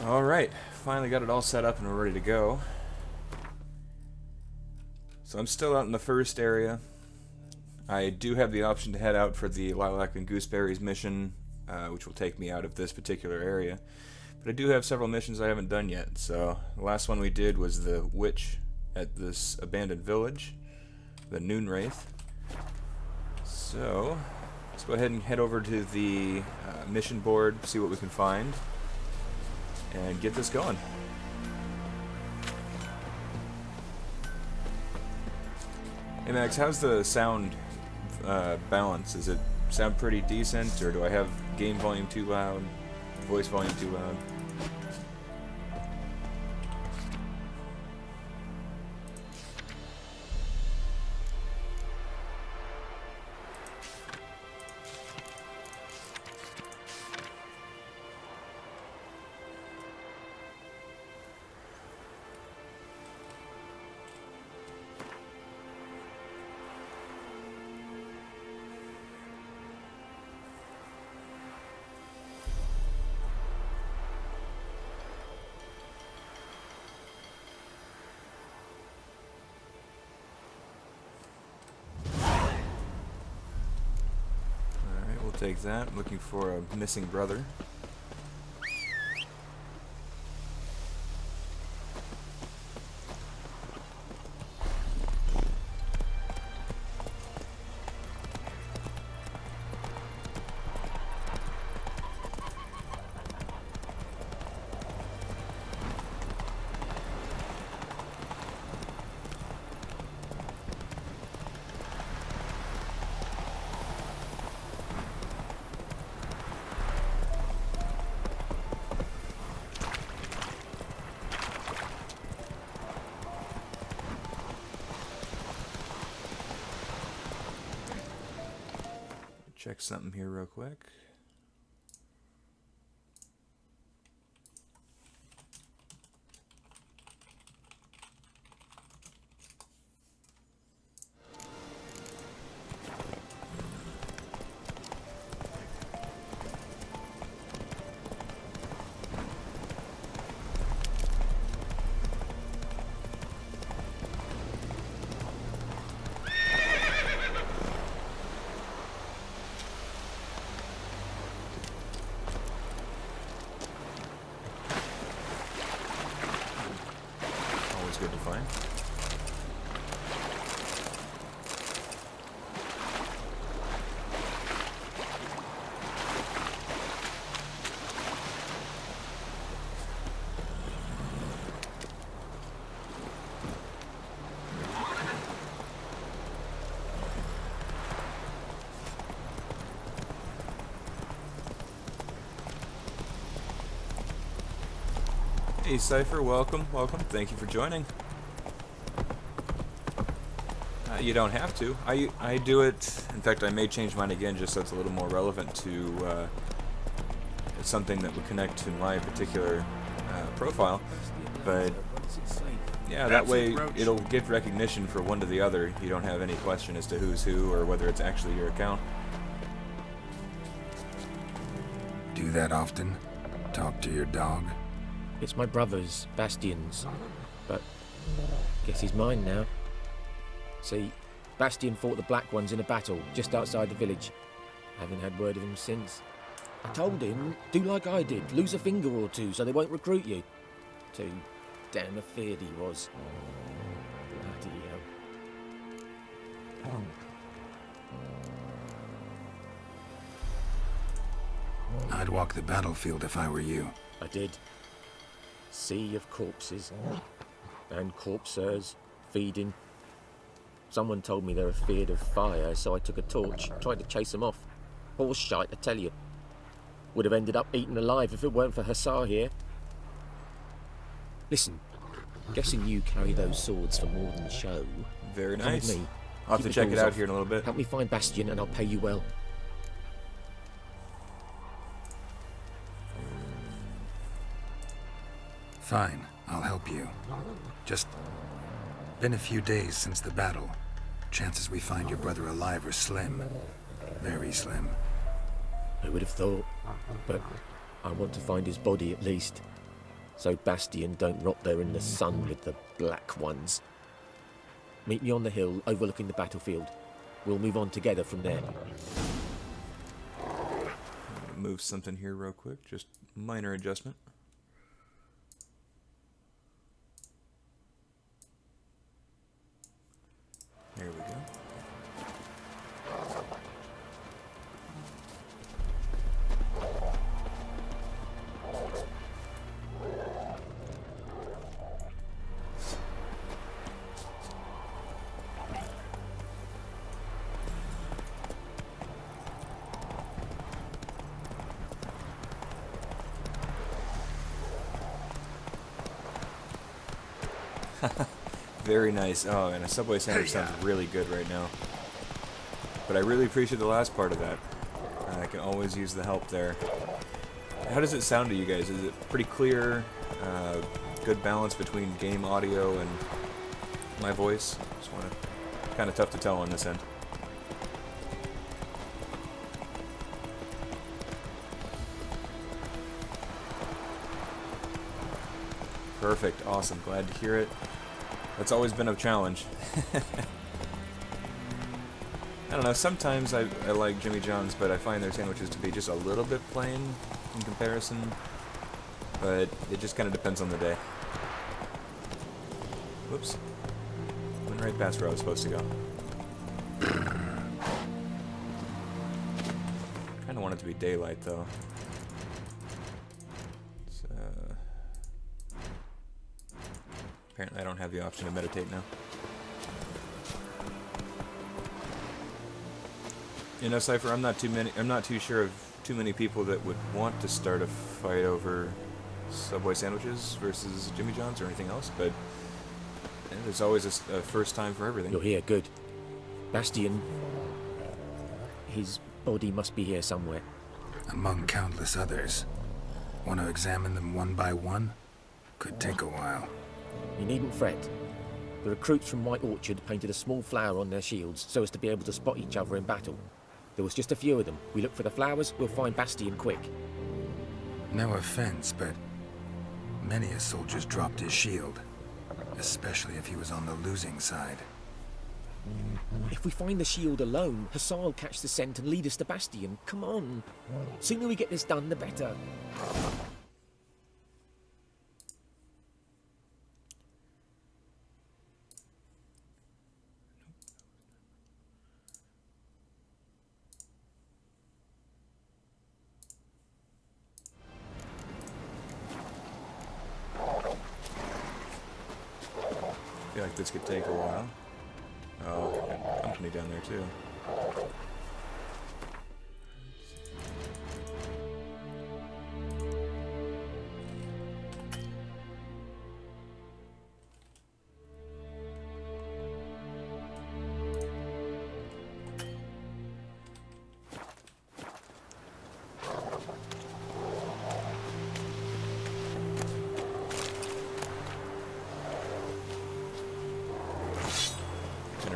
Alright, finally got it all set up and we're ready to go. So I'm still out in the first area. I do have the option to head out for the Lilac and Gooseberries mission, which will take me out of this particular area. But I do have several missions I haven't done yet. So the last one we did was the witch at this abandoned village, the Noon Wraith. So let's go ahead and head over to the mission board, see what we can find, and get this going. Hey Max, how's the sound balance? Does it sound pretty decent, or do I have game volume too loud, voice volume too loud? Take that. I'm looking for a missing brother. Check something here real quick. Good to find. Hey Cypher, welcome. Thank you for joining. You don't have to. I do it. In fact, I may change mine again just so it's a little more relevant to something that would connect to my particular profile. But yeah, that way it'll give recognition for one to the other. You don't have any question as to who's who or whether it's actually your account. Do that often? Talk to your dog? It's my brother's, Bastion's, but guess he's mine now. See, Bastion fought the Black Ones in a battle just outside the village. Haven't had word of him since. I told him, do like I did, lose a finger or two so they won't recruit you. Too damn afeard he was. Bloody hell. I'd walk the battlefield if I were you. I did. Sea of corpses. And corpsers feeding. Someone told me they're afeard of fire, so I took a torch, tried to chase them off. Horse shite, I tell you. Would have ended up eaten alive if it weren't for Hussar here. Listen, guessing you carry those swords for more than show. Very Come nice. with me. I'll have to check it out here in a little bit. Help me find Bastion and I'll pay you well. Fine, I'll help you. Just been a few days since the battle. Chances we find your brother alive are slim. Very slim. I would have thought, but I want to find his body at least. so Bastion don't rot there in the sun with the black ones. Meet me on the hill overlooking the battlefield. We'll move on together from there. Move something here real quick, just minor adjustment. There we go. Very nice. Oh, and a Subway sandwich sounds really good right now. But I really appreciate the last part of that. I can always use the help there. How does it sound to you guys? Is it pretty clear? Good balance between game audio and my voice? Just want to... kind of tough to tell on this end. Perfect. Awesome. Glad to hear it. That's always been a challenge. I don't know, sometimes I like Jimmy John's, but I find their sandwiches to be just a little bit plain in comparison. But it just kind of depends on the day. Whoops. Went right past where I was supposed to go. Kinda want it to be daylight though. Apparently I don't have the option to meditate now. You know, Cypher, I'm not too sure of too many people that would want to start a fight over Subway sandwiches versus Jimmy John's or anything else, but there's always a first time for everything. You're here, good. Bastion... his body must be here somewhere. Among countless others. Want to examine them one by one? Could take a while. You needn't fret. The recruits from White Orchard painted a small flower on their shields so as to be able to spot each other in battle. There was just a few of them. We look for the flowers, we'll find Bastion quick. No offense, but many a soldier's dropped his shield. Especially if he was on the losing side. If we find the shield alone, Hassan will catch the scent and lead us to Bastion. Come on. Sooner we get this done, the better. I feel like this could take a while. Oh, got company down there too.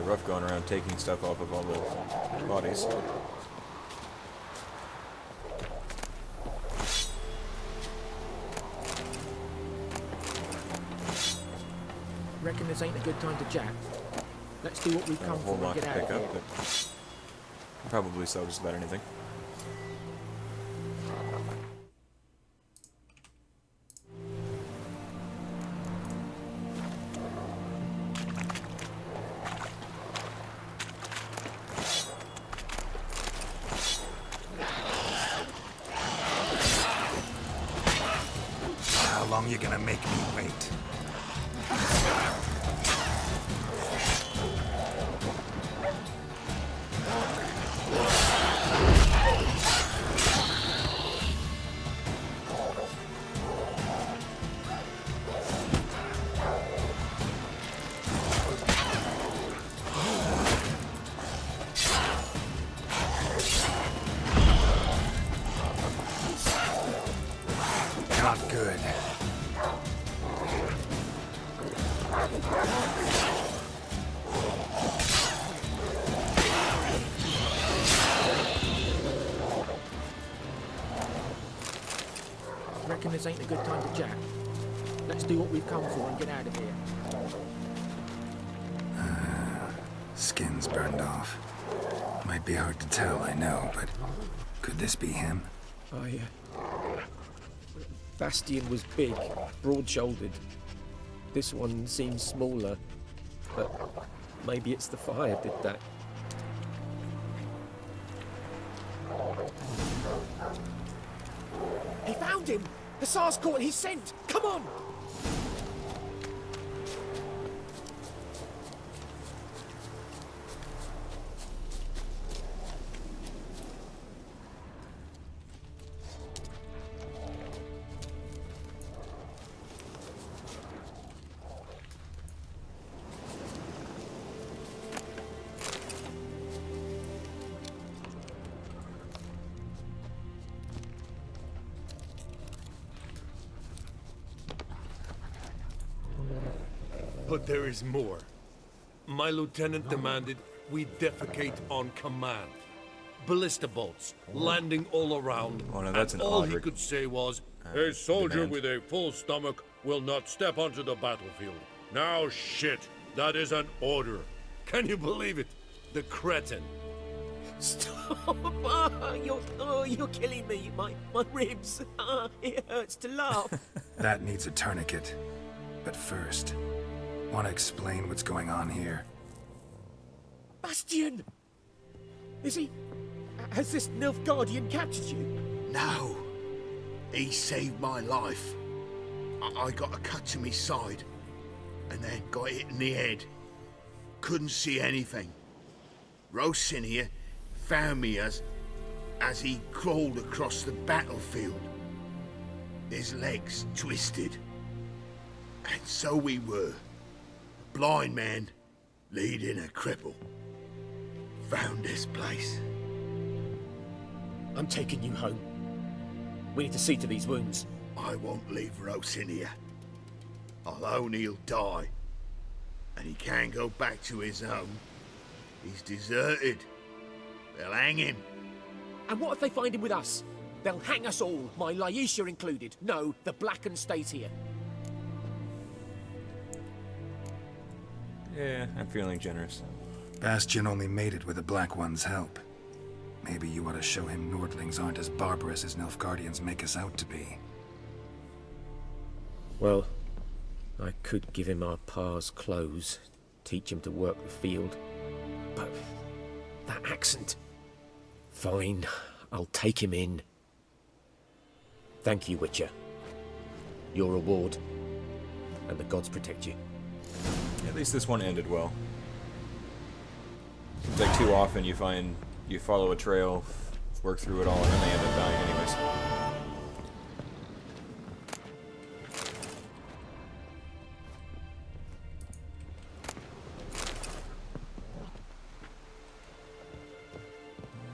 Rough going around taking stuff off of all the bodies. Reckon this ain't a good time to jack. Let's do what we've come A whole for lot and to get out pick of up, here. but probably sell just about anything. How long you gonna make me wait? Not good. Reckon this ain't a good time to jack. Let's do what we've come for and get out of here. Skin's burned off. Might be hard to tell, I know, but could this be him? Bastian was big, broad-shouldered. This one seems smaller, but maybe it's the fire did that. He found him! The Tsar's caught his scent! Come on! But there is more. My lieutenant demanded we defecate on command. Ballista bolts, landing all around. Oh, no, that's and an all odd he could say was, a soldier demand. with a full stomach will not step onto the battlefield. Now shit, that is an order. Can you believe it? The cretin. Stop! You're killing me. My ribs. It hurts to laugh. That needs a tourniquet. But first, want to explain what's going on here? Bastian! Is he... Has this Nilfgaardian captured you? No. He saved my life. I got a cut to my side, and then got hit in the head. Couldn't see anything. Rosin here found me as he crawled across the battlefield. His legs twisted. And so we were. A blind man leading a cripple. Found this place. I'm taking you home. We need to see to these wounds. I won't leave Rosin here. I'll own he'll die. And he can't go back to his home. He's deserted. They'll hang him. And what if they find him with us? They'll hang us all, my Laisha included. No, the Blacken stays here. Yeah, I'm feeling generous. Bastian only made it with the Black One's help. Maybe you ought to show him Nordlings aren't as barbarous as Nilfgaardians make us out to be. Well, I could give him our pa's clothes, teach him to work the field. But that accent... Fine, I'll take him in. Thank you, Witcher. Your reward. And the gods protect you. At least this one ended well. Seems like too often you follow a trail, work through it all, and then they end up dying anyways.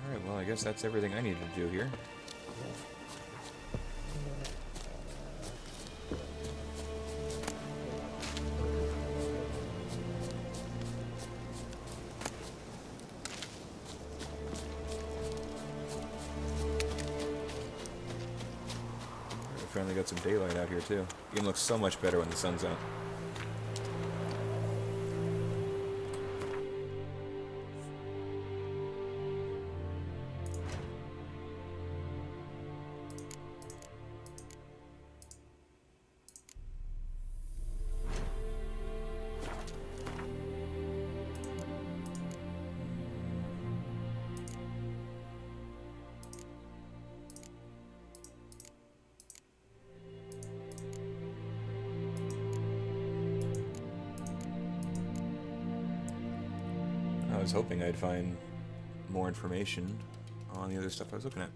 Alright, well I guess that's everything I needed to do here. Finally got some daylight out here too. Game looks so much better when the sun's out. I was hoping I'd find more information on the other stuff I was looking at.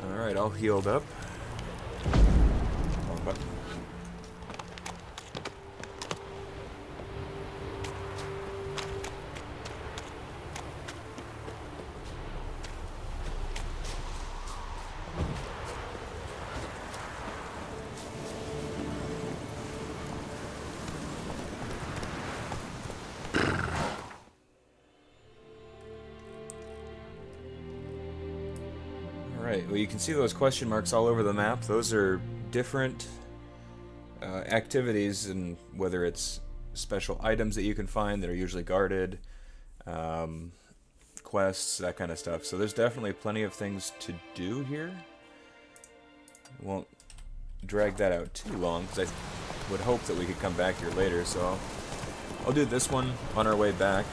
Alright, all healed up. Wrong button. Alright, well you can see those question marks all over the map. Those are different activities, and whether it's special items that you can find that are usually guarded, quests, that kind of stuff. So there's definitely plenty of things to do here. Won't drag that out too long, because I would hope that we could come back here later. So I'll do this one on our way back,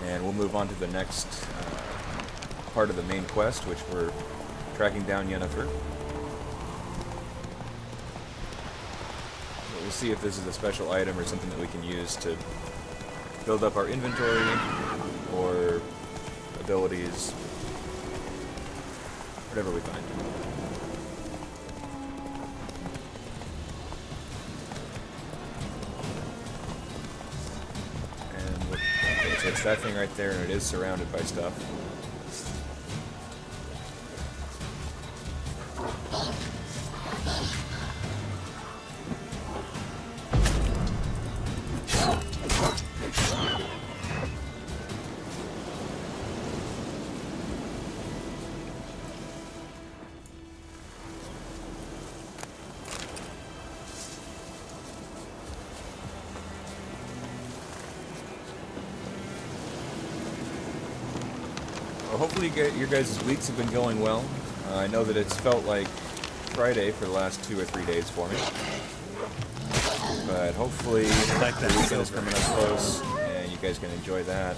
and we'll move on to the next part of the main quest, which we're tracking down Yennifer. We'll see if this is a special item or something that we can use to build up our inventory or abilities, whatever we find. And okay, so it's that thing right there, and it is surrounded by stuff. Well, hopefully your guys' weeks have been going well. I know that it's felt like Friday for the last 2 or 3 days for me. But hopefully the weekend is coming up close and you guys can enjoy that.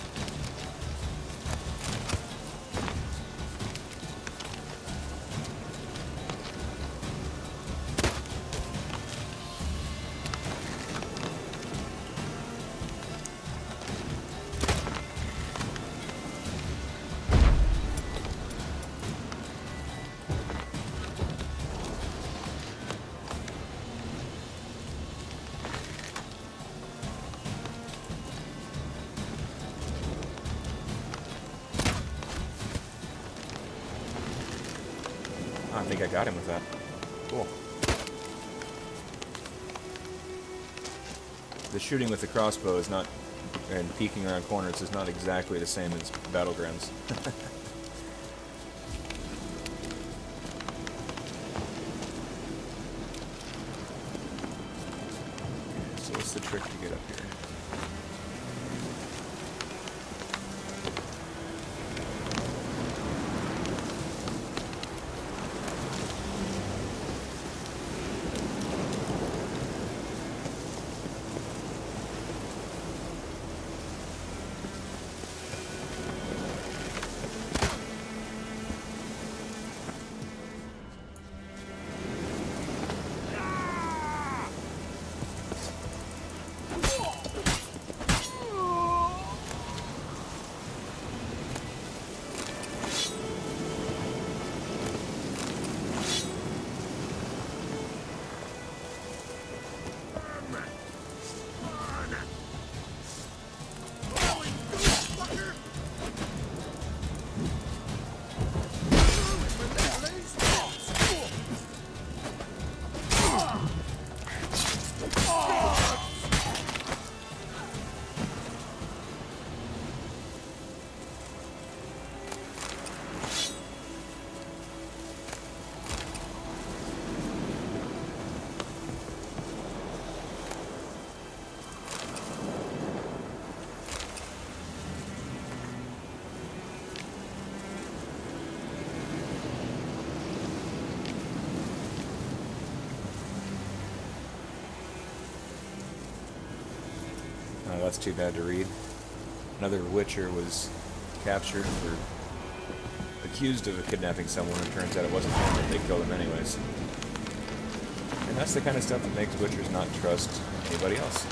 I think I got him with that. Cool. The shooting with the crossbow is not, and peeking around corners is not exactly the same as Battlegrounds. So what's the trick to get up here? That's too bad to read. Another Witcher was captured for accused of kidnapping someone, and it turns out it wasn't him, but they killed him anyways. And that's the kind of stuff that makes Witchers not trust anybody else.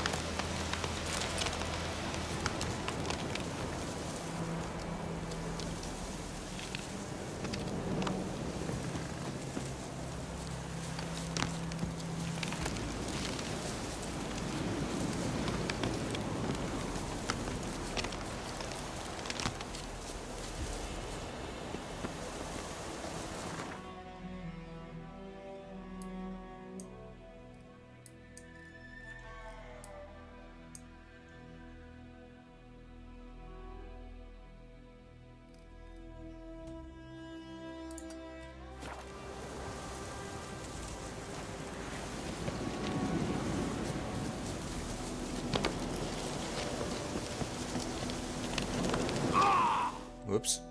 Whoops.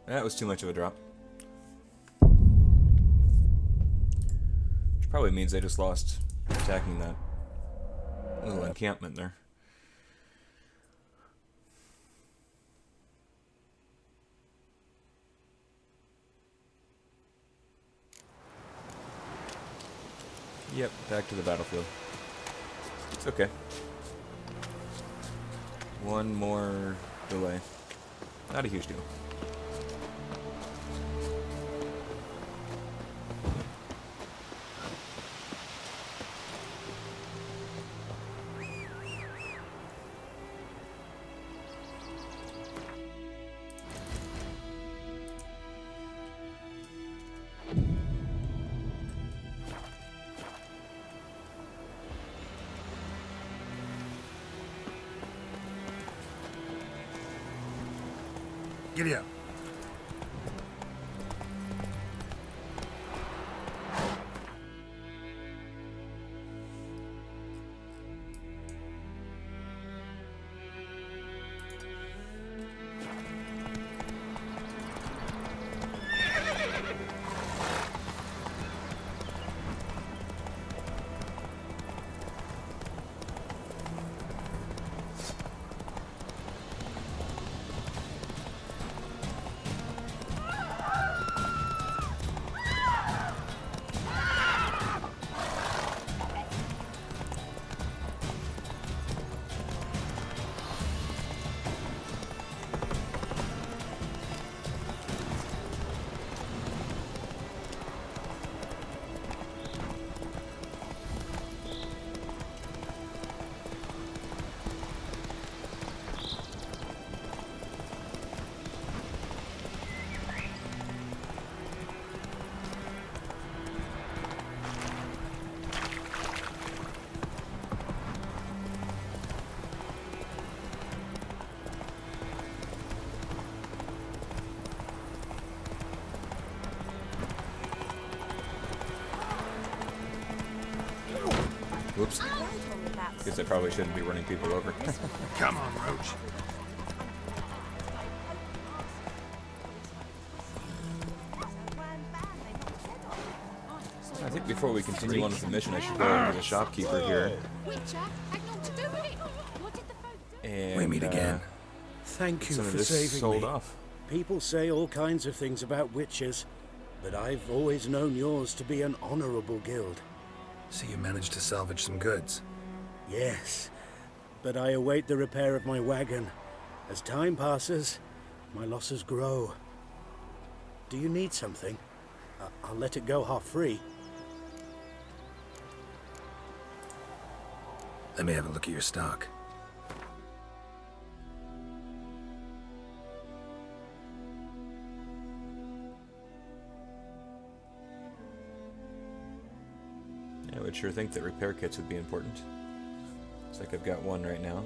That was too much of a drop. Which probably means they just lost attacking that little encampment there. Yep, back to the battlefield. It's okay. One more delay. Not a huge deal. Giddy up. Whoops. Guess I probably shouldn't be running people over. Come on, Roach. I think before we continue on with the mission, I should go over to the shopkeeper here. And We meet again. Thank you some of for this saving sold me. off. People say all kinds of things about witches, but I've always known yours to be an honorable guild. So you managed to salvage some goods. Yes, but I await the repair of my wagon. As time passes, my losses grow. Do you need something? I'll let it go half free. Let me have a look at your stock. I would sure think that repair kits would be important. Looks like I've got one right now.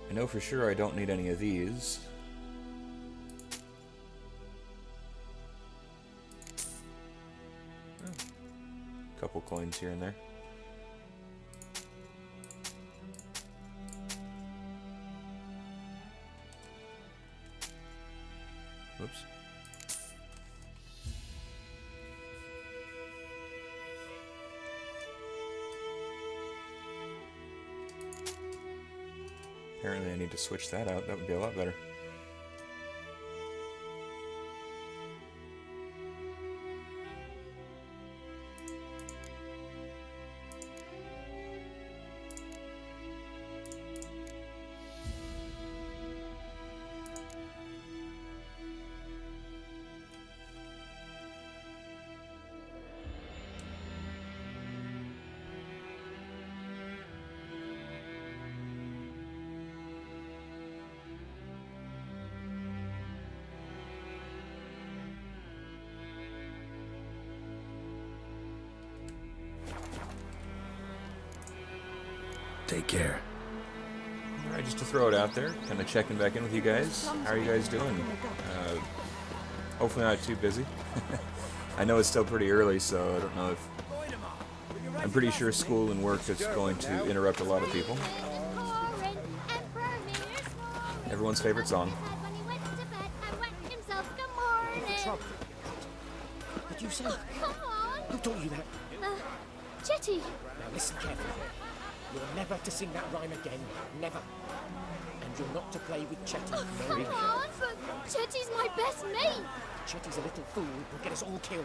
I know for sure I don't need any of these. Oh, couple coins here and there. Whoops. Apparently I need to switch that out. That would be a lot better. Take care. Alright, just to throw it out there, kind of checking back in with you guys. How are you guys doing? Hopefully not too busy. I know it's still pretty early, so I don't know if... I'm pretty sure school and work is going to interrupt a lot of people. Everyone's favorite song. trouble. What do you say? Come on! Who taught you that? Chetty! Now listen carefully. You're never to sing that rhyme again. Never. And you're not to play with Chetty. Oh, No come way. on! But Chetty's my best mate! Chetty's a little fool who'll get us all killed.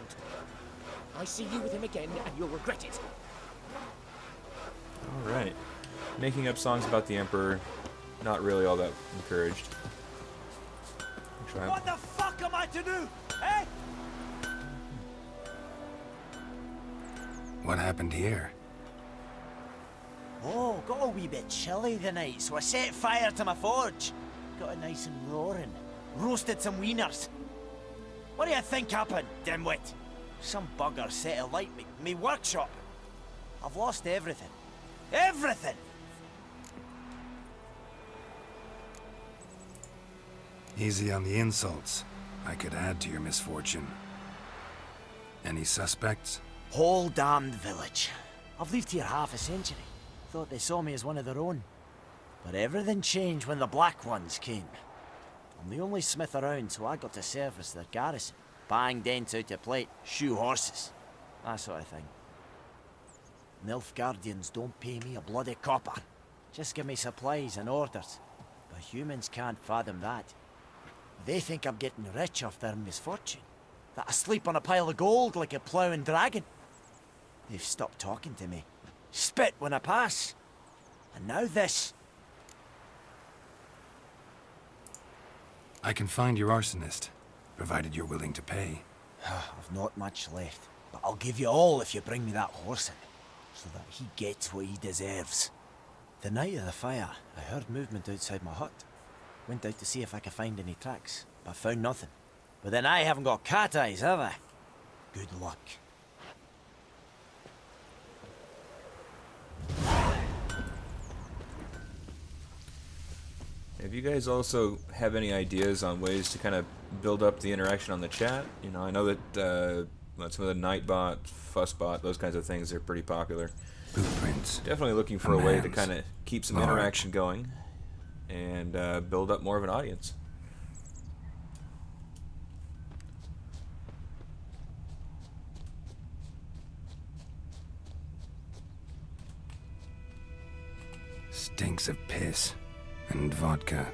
I see you with him again, and you'll regret it. All right. Making up songs about the Emperor, not really all that encouraged. Actually, What the fuck am I to do? Eh? What happened here? Oh, got a wee bit chilly tonight, so I set fire to my forge. Got it nice and roaring. Roasted some wieners. What do you think happened, dimwit? Some bugger set alight me workshop. I've lost everything. Everything! Easy on the insults. I could add to your misfortune. Any suspects? Whole damned village. I've lived here half a century. Thought they saw me as one of their own. But everything changed when the Black Ones came. I'm the only smith around, so I got to service their garrison. Bang dents out of plate, shoe horses. That sort of thing. Nilfgaardians don't pay me a bloody copper. Just give me supplies and orders. But humans can't fathom that. They think I'm getting rich off their misfortune. That I sleep on a pile of gold like a ploughing dragon. They've stopped talking to me. Spit when I pass. And now this. I can find your arsonist, provided you're willing to pay. I've not much left, but I'll give you all if you bring me that horse in, so that he gets what he deserves. The night of the fire, I heard movement outside my hut. Went out to see if I could find any tracks, but found nothing. But then I haven't got cat eyes, have I? Good luck. If you guys also have any ideas on ways to kind of build up the interaction on the chat, you know, I know that some of the Nightbot, Fussbot, those kinds of things are pretty popular. Blueprints. Definitely looking for a way to Commands. kind of keep some Large. interaction going and build up more of an audience. Stinks of piss and vodka.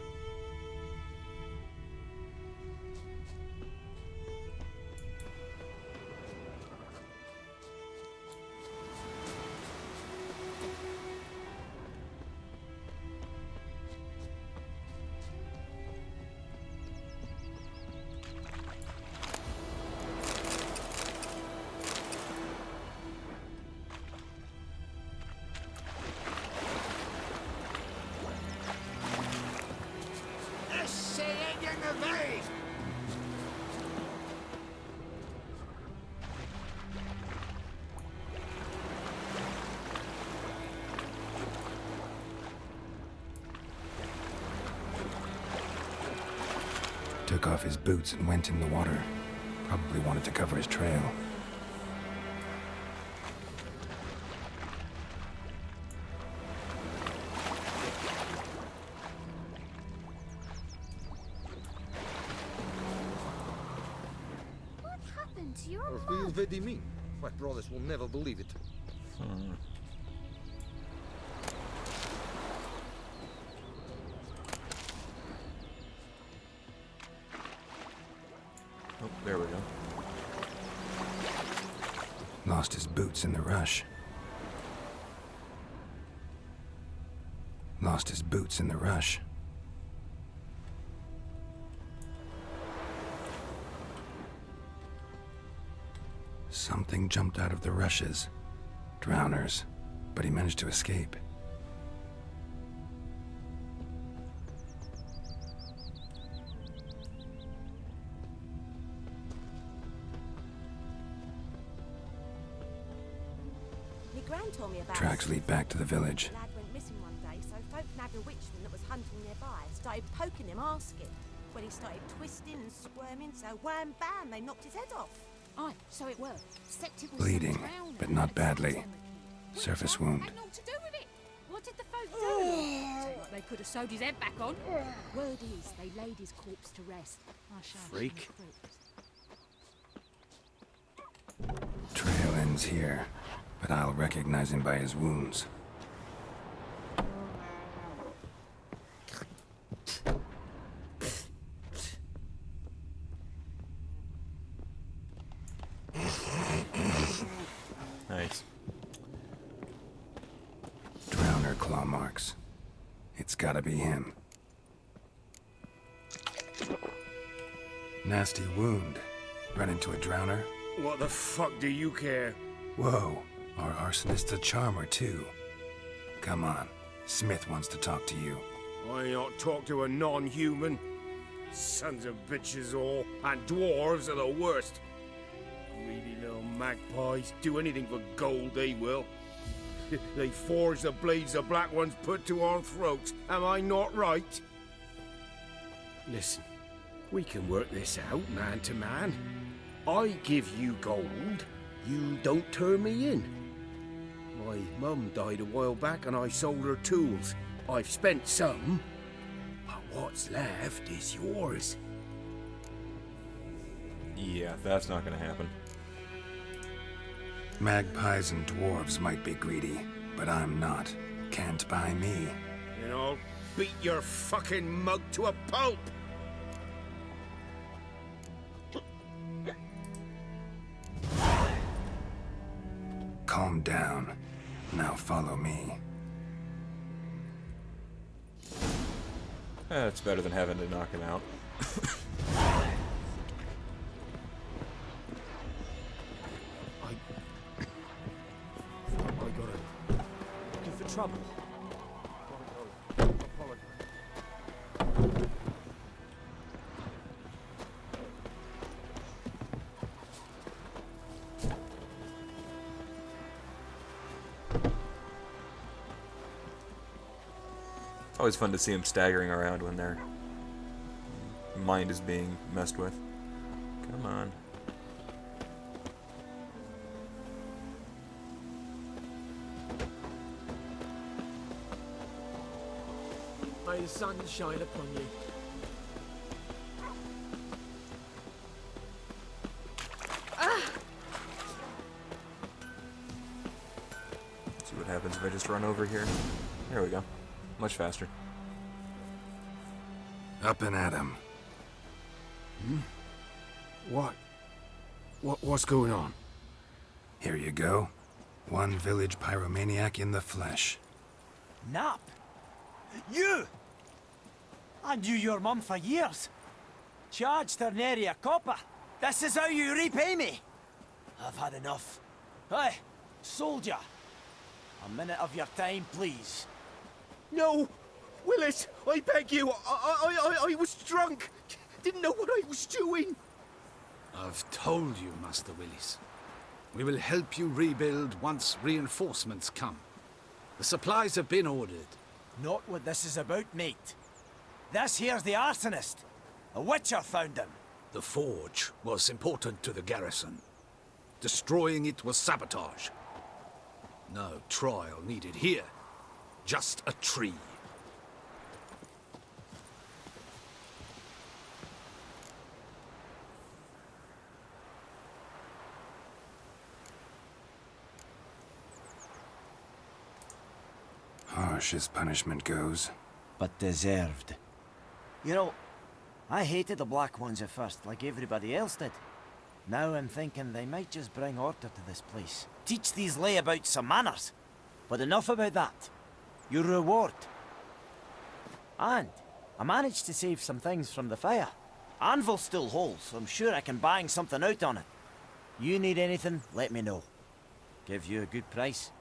Took off his boots and went in the water. Probably wanted to cover his trail. What happened to your Or who you mean? My brothers will never believe it. Oh, there we go. Lost his boots in the rush. Lost his boots in the rush. Something jumped out of the rushes. Drowners. But he managed to escape. My gran told me about Tracks lead back to the village. The lad went missing one day, so folk nabbed a witchman that was hunting nearby. Started poking him, asking. When he started twisting and squirming, so wham bam, they knocked his head off. Aye, so it worked. Except it was Bleeding, some drowner but not that badly. sat on the quay. Surface Which one wound. had naught to do with it. What did the folk do? Tell you what, they could have sewed his head back on. Word is, they laid his corpse to rest. I shall Freak. Bastion's here, but I'll recognize him by his wounds. Nice. Drowner claw marks. It's gotta be him. Nasty wound. Run into a drowner? What the fuck do you care? Whoa, our arsonist's a charmer too. Come on, Smith wants to talk to you. I not talk to a non-human. Sons of bitches all, and dwarves are the worst. Greedy little magpies, do anything for gold, they will. They forge the blades the black ones put to our throats. Am I not right? Listen, we can work this out man to man. I give you gold, you don't turn me in. My mum died a while back and I sold her tools. I've spent some, but what's left is yours. Yeah, that's not gonna happen. Magpies and dwarves might be greedy, but I'm not. Can't buy me. And I'll beat your fucking mug to a pulp! Calm down. Now follow me. It's better than having to knock him out. I gotta... Looking for trouble. It's always fun to see them staggering around when their mind is being messed with. Come on. May the sun shine upon you. See what happens if I just run over here. There we go. Much faster. Up and at him. What's going on? Here you go. One village pyromaniac in the flesh. Nap? You! I knew your mum for years. Charged her nary a copper. This is how you repay me. I've had enough. Hey, soldier. A minute of your time, please. No! Willis, I beg you, I was drunk. Didn't know what I was doing. I've told you, Master Willis. We will help you rebuild once reinforcements come. The supplies have been ordered. Not what this is about, mate. This here's the arsonist. A witcher found him. The forge was important to the garrison. Destroying it was sabotage. No trial needed here. Just a tree. Harsh as punishment goes. But deserved. You know, I hated the Black Ones at first, like everybody else did. Now I'm thinking they might just bring order to this place. Teach these layabouts some manners. But enough about that. Your reward. And I managed to save some things from the fire. Anvil's still whole, so I'm sure I can bang something out on it. You need anything, let me know. Give you a good price.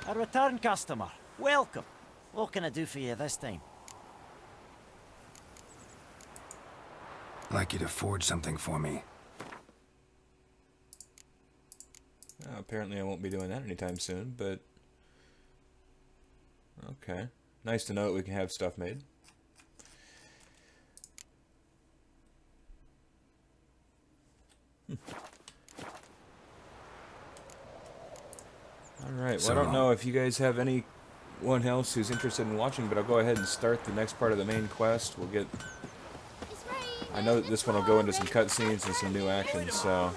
A return customer. Welcome. What can I do for you this time? Like you to forge something for me. Apparently I won't be doing that anytime soon, but... Okay. Nice to know that we can have stuff made. Alright, well, I don't know if you guys have any anyone else who's interested in watching, but I'll go ahead and start the next part of the main quest. We'll get... I know that this one will go into some cutscenes and some new actions, so...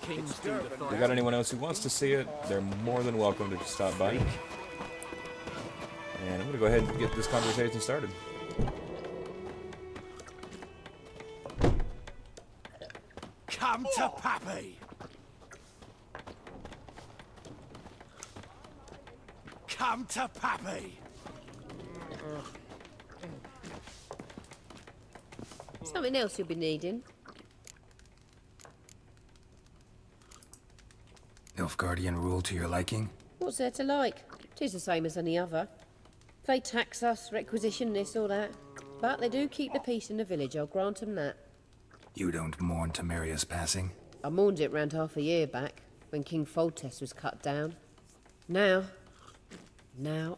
If you got anyone else who wants to see it, they're more than welcome to stop by. And I'm going to go ahead and get this conversation started. Come to Pappy! Come to Pappy! Something else you'll be needing. Nilfgaardian rule to your liking? What's there to like? 'Tis the same as any other. They tax us, requisition this or that. But they do keep the peace in the village, I'll grant 'em that. You don't mourn Temeria's passing? I mourned it round half a year back, when King Foltest was cut down. Now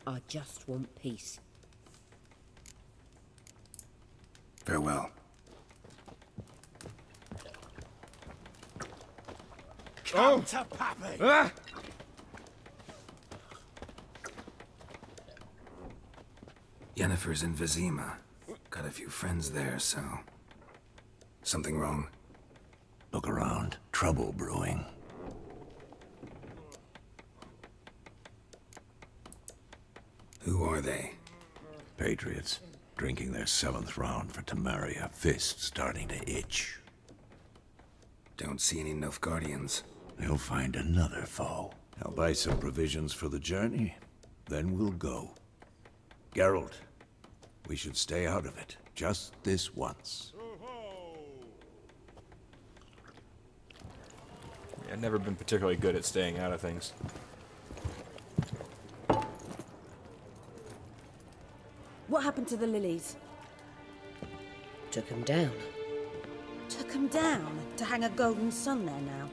I just want peace. Farewell. Come to Pappy! Yennefer's in Vizima. Got a few friends there, so... Something wrong? Look around. Trouble brewing. Who are they? Patriots. Drinking their 7th round for Temeria. Fists starting to itch. Don't see any Nilfgaardians. They'll find another foe. I'll buy some provisions for the journey. Then we'll go. Geralt, we should stay out of it. Just this once. Yeah, I've never been particularly good at staying out of things. What happened to the lilies? Took 'em down. Took 'em down to hang a golden sun there now.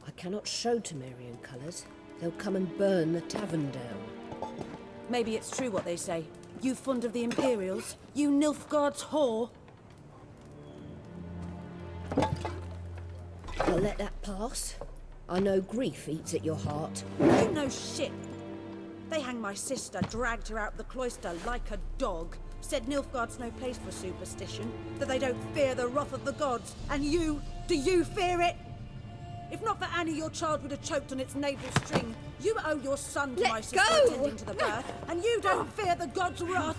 I cannot show Temerian colours. They'll come and burn the tavern down. Maybe it's true what they say. You fond of the Imperials? You Nilfgaard's whore? I'll let that pass. I know grief eats at your heart. You know shit. They hanged my sister, dragged her out the cloister like a dog. Said Nilfgaard's no place for superstition, that they don't fear the wrath of the gods. And you, do you fear it? If not for Annie, your child would have choked on its navel string. You owe your son to my sister attending to the birth, and you don't fear the gods' wrath.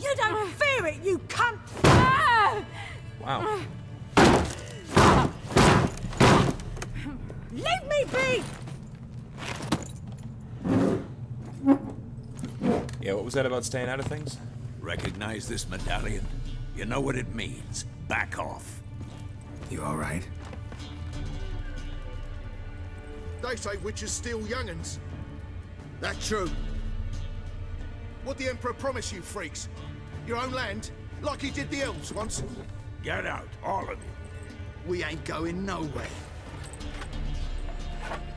You don't fear it, you cunt! Wow. Leave me be! Yeah, what was that about staying out of things? Recognize this medallion? You know what it means. Back off. You all right? They say witches steal young'uns. That true. What the Emperor promise you, freaks? Your own land? Like he did the elves once? Get out, all of you. We ain't going nowhere.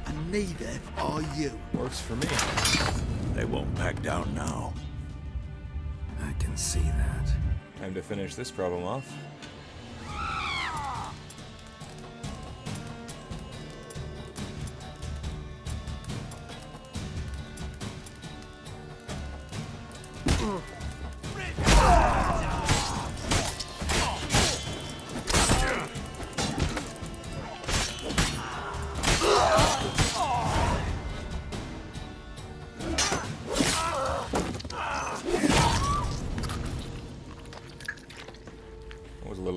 And neither are you. Works for me. They won't back down now. I can see that. Time to finish this problem off.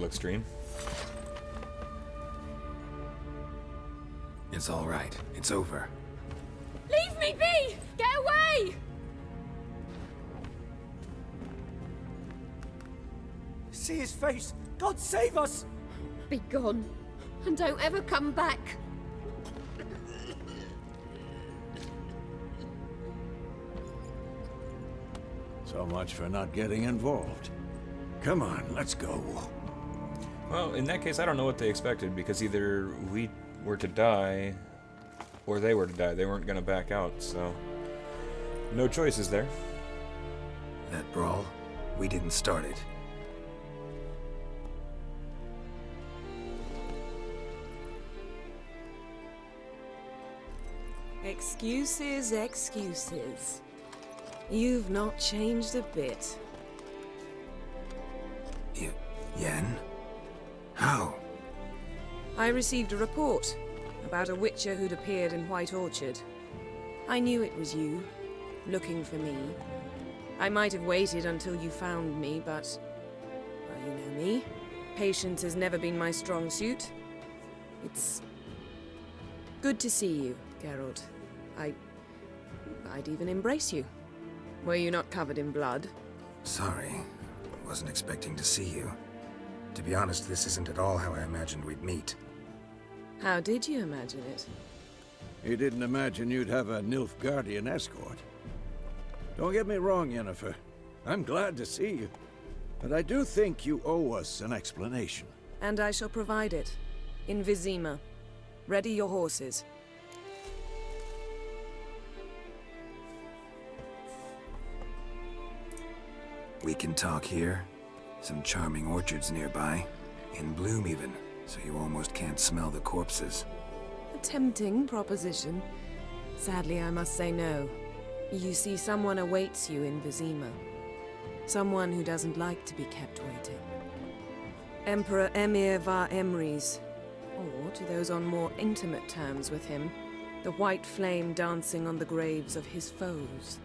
Extreme. It's all right. It's over. Leave me be! Get away! See his face! God save us! Be gone, and don't ever come back. So much for not getting involved. Come on, let's go. Well, in that case, I don't know what they expected, because either we were to die, or they were to die. They weren't going to back out, so... no choices there. That brawl, we didn't start it. Excuses, excuses. You've not changed a bit. Yen? How? I received a report about a witcher who'd appeared in White Orchard. I knew it was you, looking for me. I might have waited until you found me, but... well, you know me. Patience has never been my strong suit. It's... good to see you, Geralt. I'd even embrace you. Were you not covered in blood? Sorry. Wasn't expecting to see you. To be honest, this isn't at all how I imagined we'd meet. How did you imagine it? You didn't imagine you'd have a Nilfgaardian escort. Don't get me wrong, Yennifer. I'm glad to see you. But I do think you owe us an explanation. And I shall provide it. In Vizima. Ready your horses. We can talk here. Some charming orchards nearby. In bloom even, so you almost can't smell the corpses. A tempting proposition. Sadly, I must say no. You see, someone awaits you in Vizima. Someone who doesn't like to be kept waiting. Emperor Emir var Emrys. Or, to those on more intimate terms with him, the white flame dancing on the graves of his foes.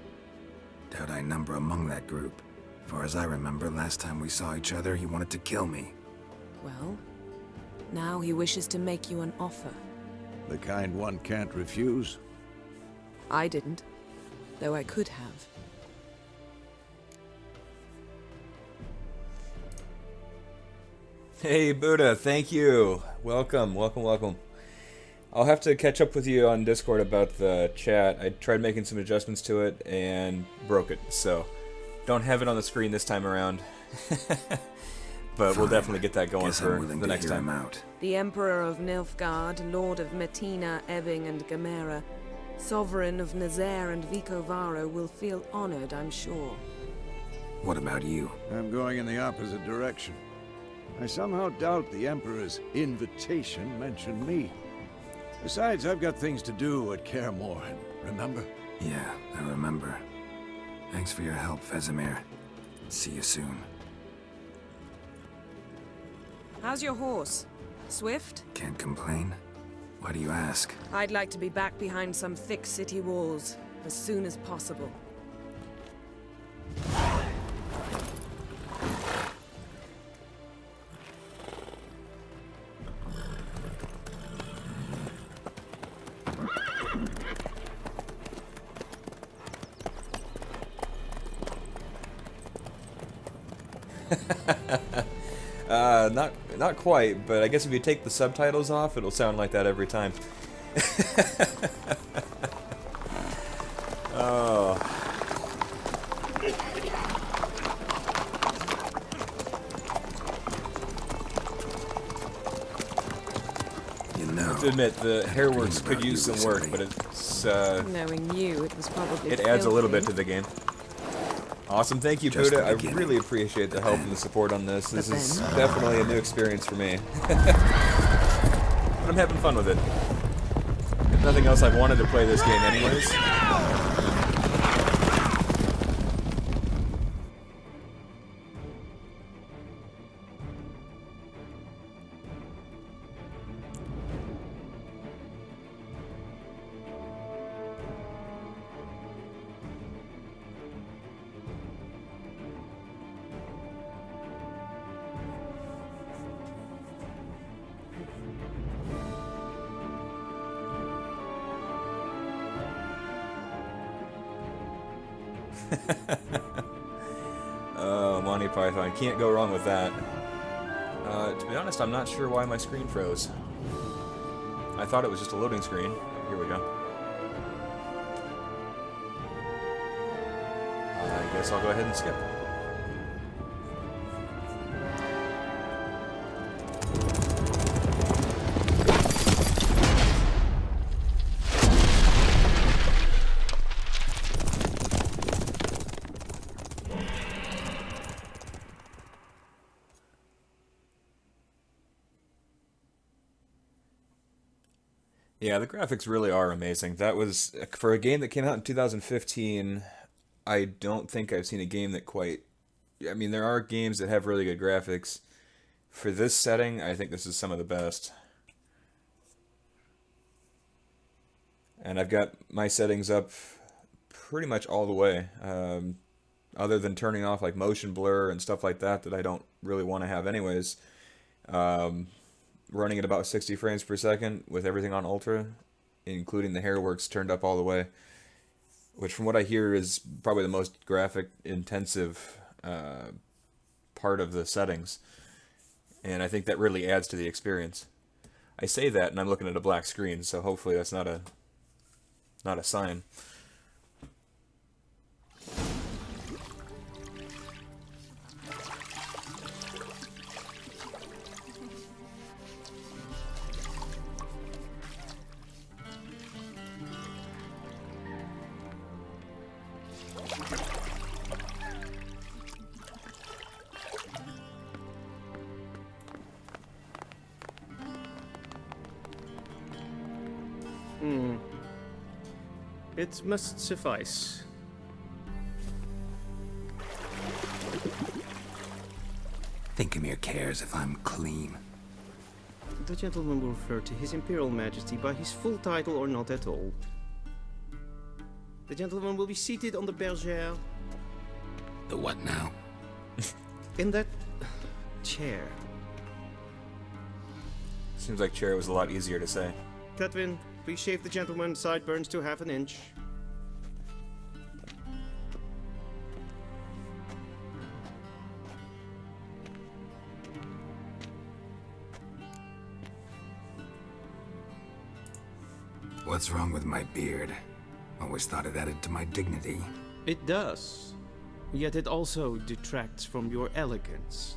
Doubt I number among that group. Far as I remember, last time we saw each other, he wanted to kill me. Well, now he wishes to make you an offer. The kind one can't refuse? I didn't, though I could have. Hey, Buddha, thank you. Welcome, welcome, welcome. I'll have to catch up with you on Discord about the chat. I tried making some adjustments to it and broke it, so don't have it on the screen this time around. But we'll definitely get that going for the next time. The Emperor of Nilfgaard, Lord of Metina, Ebbing, and Gamera, Sovereign of Nazaire and Vicovaro will feel honored, I'm sure. What about you? I'm going in the opposite direction. I somehow doubt the Emperor's invitation mentioned me. Besides, I've got things to do at Kaer remember? Yeah, I remember. Thanks for your help, Vesemir. See you soon. How's your horse? Swift? Can't complain. Why do you ask? I'd like to be back behind some thick city walls as soon as possible. Not quite, but I guess if you take the subtitles off, it'll sound like that every time. Oh. You know, I have to admit, the hairworks could use some work, but it's Knowing you, it was probably it adds a little filthy. bit to the game. Awesome, thank you, Just Buddha. the I beginning. really appreciate the help and the support on this. This is then? definitely a new experience for me. But I'm having fun with it. If nothing else, I've wanted to play this game anyways. Oh, Monty Python. Can't go wrong with that. To be honest, I'm not sure why my screen froze. I thought it was just a loading screen. Here we go. I guess I'll go ahead and skip. Yeah, the graphics really are amazing. That was, for a game that came out in 2015, I don't think I've seen a game that quite... I mean, there are games that have really good graphics. For this setting, I think this is some of the best. And I've got my settings up pretty much all the way. Other than turning off like motion blur and stuff like that that I don't really want to have anyways. Running at about 60 frames per second with everything on ultra, including the hairworks turned up all the way, which from what I hear is probably the most graphic intensive part of the settings, and I think that really adds to the experience. I say that and I'm looking at a black screen, so hopefully that's not a sign. It must suffice. Thinkamere cares if I'm clean. The gentleman will refer to His Imperial Majesty by his full title or not at all. The gentleman will be seated on the bergère. The what now? In that chair. Seems like chair was a lot easier to say. Catwin, please shave the gentleman's sideburns to ½ an inch. What's wrong with my beard? Always thought it added to my dignity. It does. Yet it also detracts from your elegance.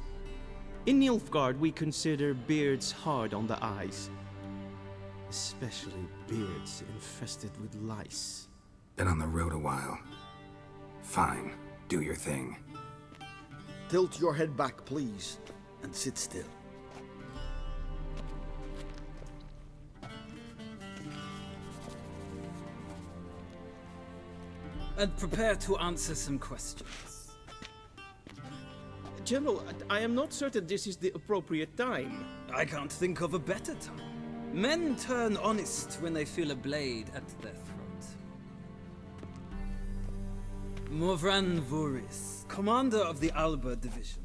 In Nilfgaard, we consider beards hard on the eyes. Especially beards infested with lice. Been on the road a while. Fine, do your thing. Tilt your head back, please, and sit still. And prepare to answer some questions. General, I am not certain this is the appropriate time. I can't think of a better time. Men turn honest when they feel a blade at their throat. Morvran Voris, commander of the Alba Division.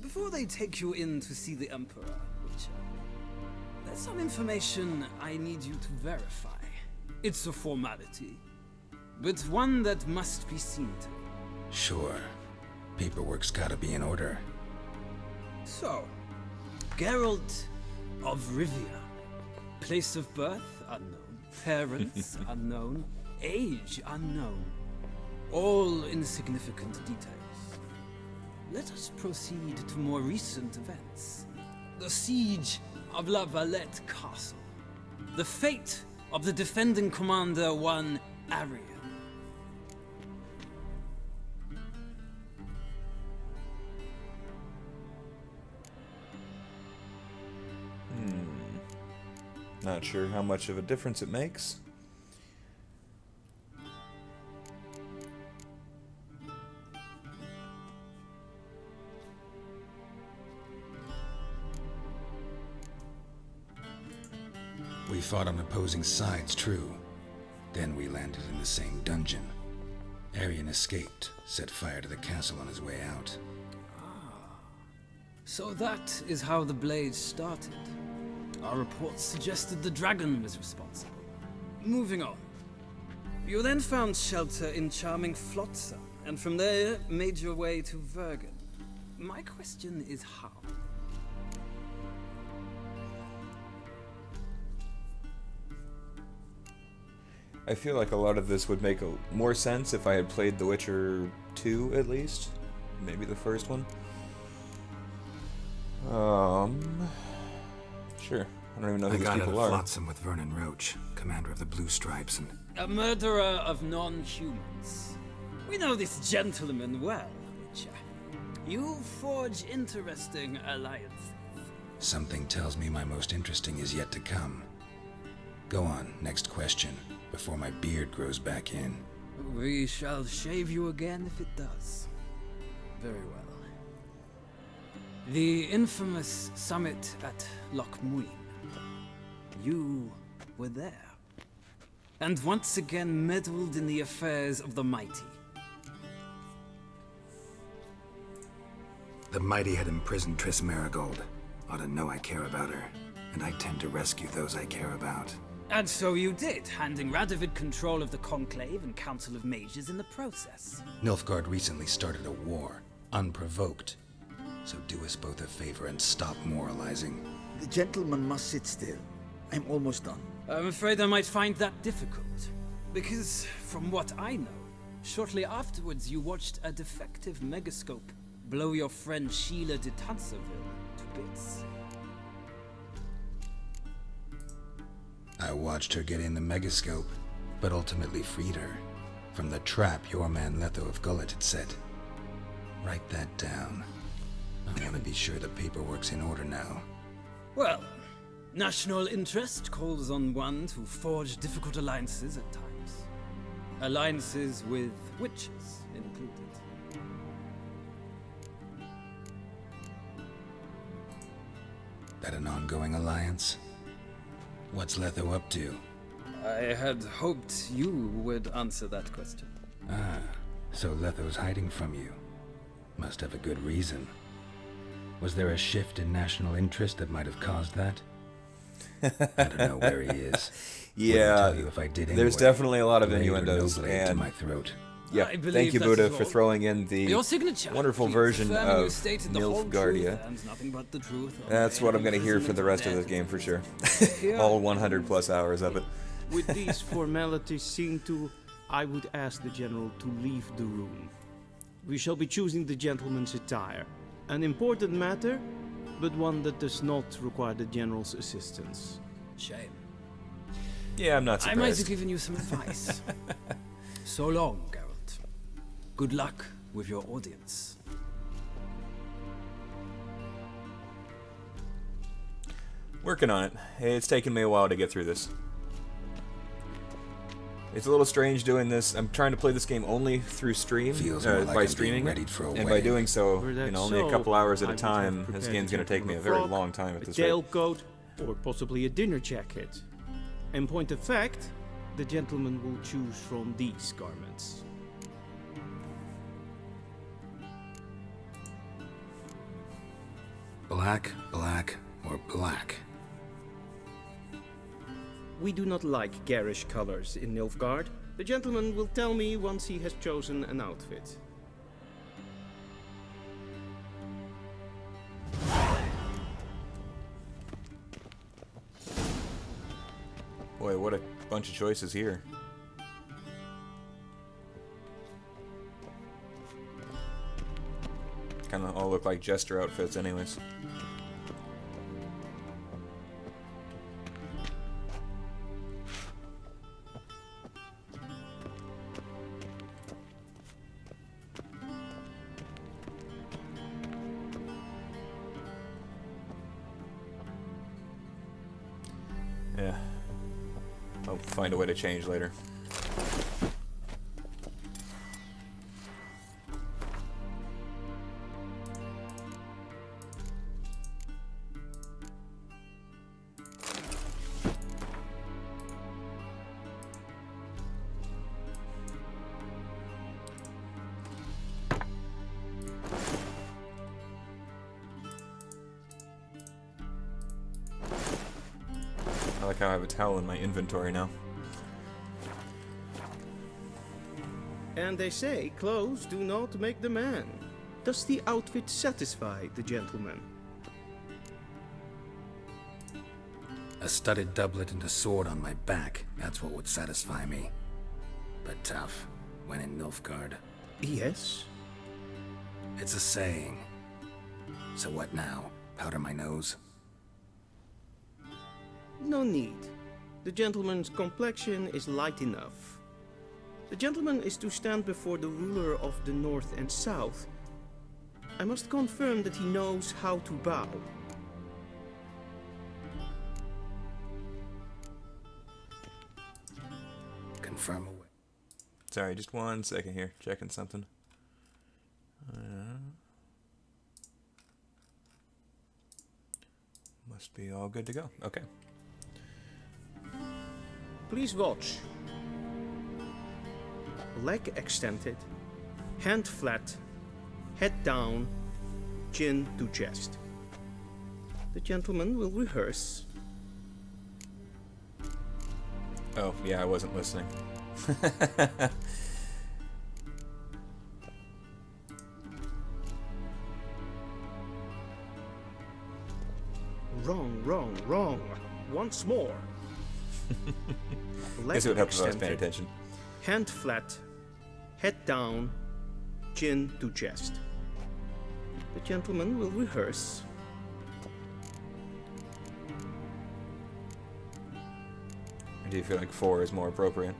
Before they take you in to see the Emperor, Witcher, there's some information I need you to verify. It's a formality, but one that must be seen to. Sure. Paperwork's gotta be in order. So, Geralt of Rivia. Place of birth, unknown. Parents, unknown. Age, unknown. All insignificant details. Let us proceed to more recent events. The siege of La Valette Castle. The fate of the defending commander, one Arian. Not sure how much of a difference it makes. We fought on opposing sides, true. Then we landed in the same dungeon. Arian escaped, set fire to the castle on his way out. So that is how the blade started. Our reports suggested the dragon was responsible. Moving on. You then found shelter in charming Flotsam, and from there made your way to Vergen. My question is how? I feel like a lot of this would make more sense if I had played The Witcher 2 at least. Maybe the first one. Sure. I don't even know who these people are. I got Flotsam with Vernon Roach, commander of the Blue Stripes, and... A murderer of non-humans. We know this gentleman well, Witcher. You forge interesting alliances. Something tells me my most interesting is yet to come. Go on, next question, before my beard grows back in. We shall shave you again if it does. Very well. The infamous summit at Loch Muin. You were there. And once again meddled in the affairs of the mighty. The mighty had imprisoned Triss Marigold. Ought to know I care about her, and I tend to rescue those I care about. And so you did, handing Radovid control of the Conclave and Council of Mages in the process. Nilfgaard recently started a war, unprovoked. So do us both a favor and stop moralizing. The gentleman must sit still. I'm almost done. I'm afraid I might find that difficult. Because, from what I know, shortly afterwards you watched a defective megascope blow your friend Sheila de Tanserville to bits. I watched her get in the megascope, but ultimately freed her from the trap your man Letho of Gullet had set. Write that down. I want to be sure the paperwork's in order now. Well, national interest calls on one to forge difficult alliances at times. Alliances with witches included. That an ongoing alliance? What's Letho up to? I had hoped you would answer that question. Ah, so Letho's hiding from you. Must have a good reason. Was there a shift in national interest that might have caused that? I don't know where he is. Yeah, tell you if I did anyway. There's definitely a lot of Blade or innuendos. no blade to And my throat. yeah, thank you, Buddha, for throwing in the wonderful version of Nilfgaardia. That's what I'm going to hear for the rest of this game for sure. All 100 plus hours of it. With these formalities seen to, I would ask the general to leave the room. We shall be choosing the gentleman's attire. An important matter, but one that does not require the general's assistance. Shame. Yeah, I'm not surprised. I might have given you some advice. So long, Geralt. Good luck with your audience. Working on it. It's taken me a while to get through this. It's a little strange doing this. I'm trying to play this game only through stream, by streaming it, and by doing so, only a couple hours at a time. This game's going to take me a very long time at this rate. A tailcoat, or possibly a dinner jacket. In point of fact, the gentleman will choose from these garments. Black, black, or black? We do not like garish colors in Nilfgaard. The gentleman will tell me once he has chosen an outfit. Boy, what a bunch of choices here. Kind of all look like jester outfits anyways. Yeah. I'll find a way to change later. I like how I have a towel in my inventory now. And they say clothes do not make the man. Does the outfit satisfy the gentleman? A studded doublet and a sword on my back, that's what would satisfy me. But tough, when in Nilfgaard. Yes? It's a saying. So what now? Powder my nose? No need. The gentleman's complexion is light enough. The gentleman is to stand before the ruler of the North and South. I must confirm that he knows how to bow. confirm away. Sorry, just 1 second here. Checking something. Must be all good to go. Okay. Please watch. Leg extended, hand flat, head down, chin to chest. The gentleman will rehearse. Oh, yeah, I wasn't listening. Wrong, wrong, wrong. Once more. Guess it would help if I was paying attention. Hand flat, head down, chin to chest. The gentleman will rehearse. Or do you feel like 4 is more appropriate?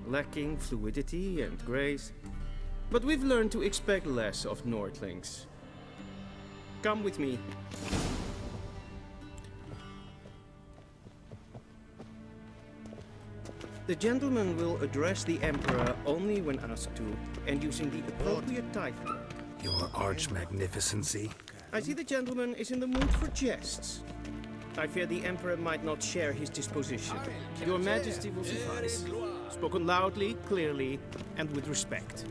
Lacking fluidity and grace. But we've learned to expect less of Nordlings. Come with me. The gentleman will address the Emperor only when asked to, and using the appropriate title. Your Arch-Magnificency? I see the gentleman is in the mood for jests. I fear the Emperor might not share his disposition. Your Majesty will suffice. Spoken loudly, clearly, and with respect.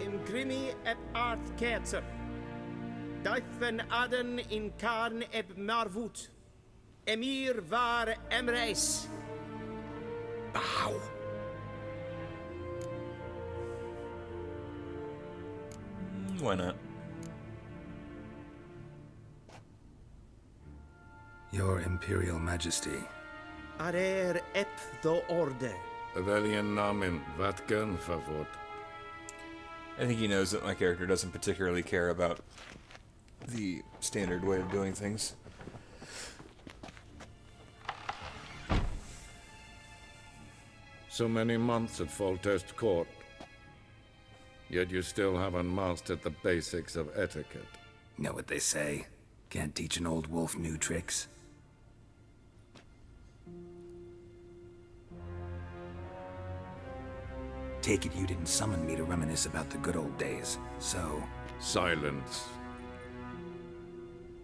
Imgrimi et art ketzer. Daifen aden in karn eb marvut. Emir var emreis. Bow. Why not? Your Imperial Majesty. Arer ep do orde. Veljen namen, vatken favort. I think he knows that my character doesn't particularly care about the standard way of doing things. So many months at Foltest Court, yet you still haven't mastered the basics of etiquette. Know what they say? Can't teach an old wolf new tricks. Take it you didn't summon me to reminisce about the good old days, so... Silence.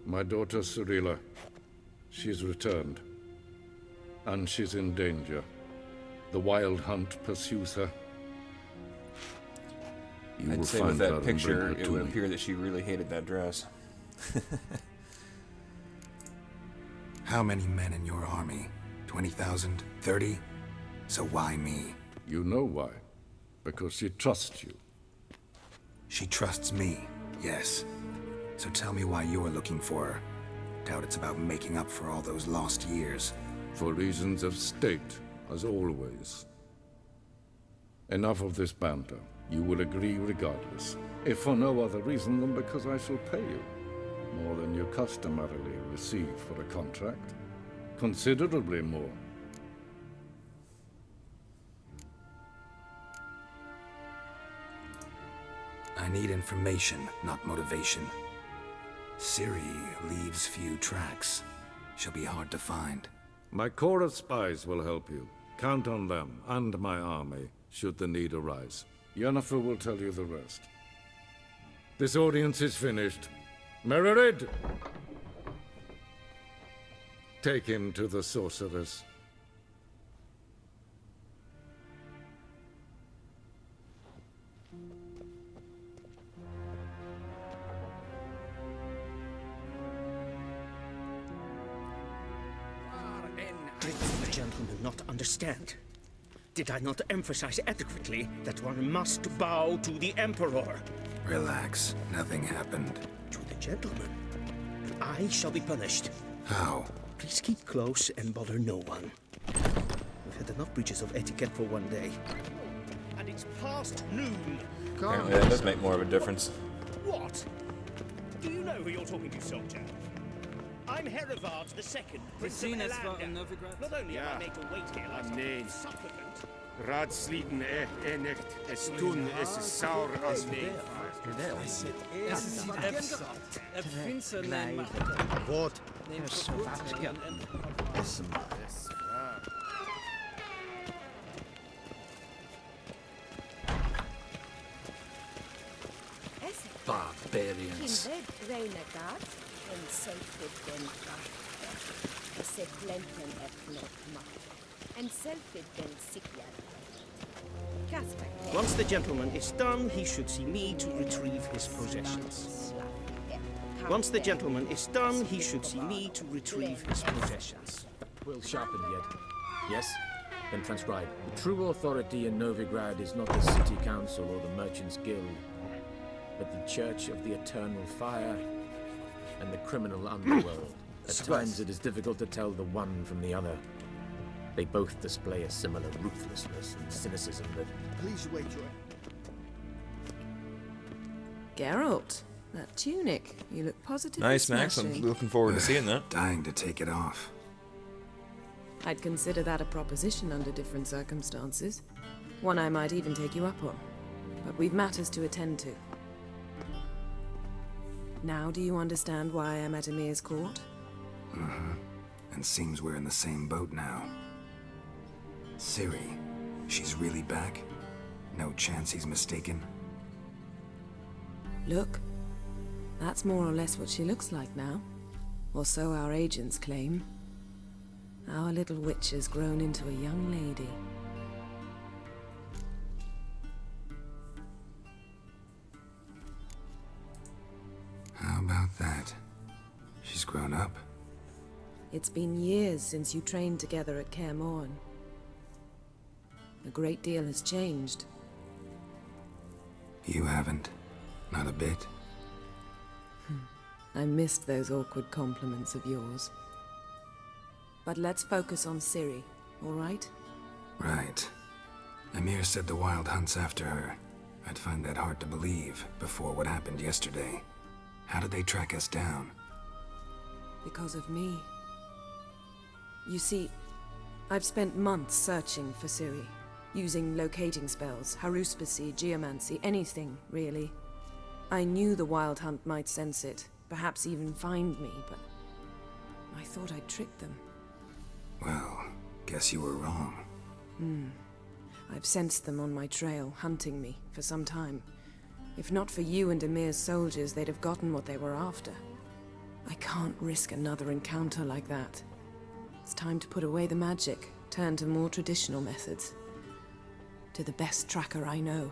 My daughter Cyrilla, she's returned. And she's in danger. The wild hunt pursues her. You I'd say with that picture, it would appear that she really hated that dress. How many men in your army? 20,000? 30? So why me? You know why. Because she trusts you. She trusts me, yes. So tell me why you're looking for her. Doubt it's about making up for all those lost years. For reasons of state, as always. Enough of this banter. You will agree regardless. If for no other reason than because I shall pay you. More than you customarily receive for a contract. Considerably more. I need information, not motivation. Ciri leaves few tracks. She'll be hard to find. My corps of spies will help you. Count on them, and my army, should the need arise. Yennifer will tell you the rest. This audience is finished. Mererid! Take him to the sorceress. Did the gentleman not understand? Did I not emphasize adequately that one must bow to the Emperor? Relax. Nothing happened. To the gentleman. I shall be punished. How? Please keep close and bother no one. We've had enough breaches of etiquette for one day. And it's past noon. Apparently that does make more of a difference. What? Do you know who you're talking to, soldier? I'm Herivard II, Prince of Kahlandir. Not only am I made to wait here like a supplicant, Raadsliden nicht, es tun, es ist sauer als nee. What? Barbarians. Once the gentleman is done, he should see me to retrieve his possessions. Once the gentleman is done, he should see me to retrieve his possessions. Will sharpen yet. Yes? Then transcribe. The true authority in Novigrad is not the city council or the merchants' guild, but the Church of the Eternal Fire and the criminal underworld. At times it is difficult to tell the one from the other. They both display a similar ruthlessness and cynicism that... Please wait your... Geralt, that tunic. You look positively Nice, Max. smashing. I'm looking forward to seeing that. Dying to take it off. I'd consider that a proposition under different circumstances. One I might even take you up on. But we've matters to attend to. Now do you understand why I'm at Emir's court? Mm-hmm. And seems we're in the same boat now. Ciri, she's really back? No chance he's mistaken? Look, that's more or less what she looks like now. Or so our agents claim. Our little witch has grown into a young lady. How about that? She's grown up? It's been years since you trained together at Kaer Morhen. A great deal has changed. You haven't? Not a bit? I missed those awkward compliments of yours. But let's focus on Ciri, all right? Right. Emir said the Wild Hunt's after her. I'd find that hard to believe before what happened yesterday. How did they track us down? Because of me. You see, I've spent months searching for Ciri, using locating spells, haruspicy, geomancy, anything, really. I knew the Wild Hunt might sense it, perhaps even find me, but I thought I'd tricked them. Well, guess you were wrong. I've sensed them on my trail, hunting me, for some time. If not for you and Emir's soldiers, they'd have gotten what they were after. I can't risk another encounter like that. It's time to put away the magic, turn to more traditional methods. To the best tracker I know.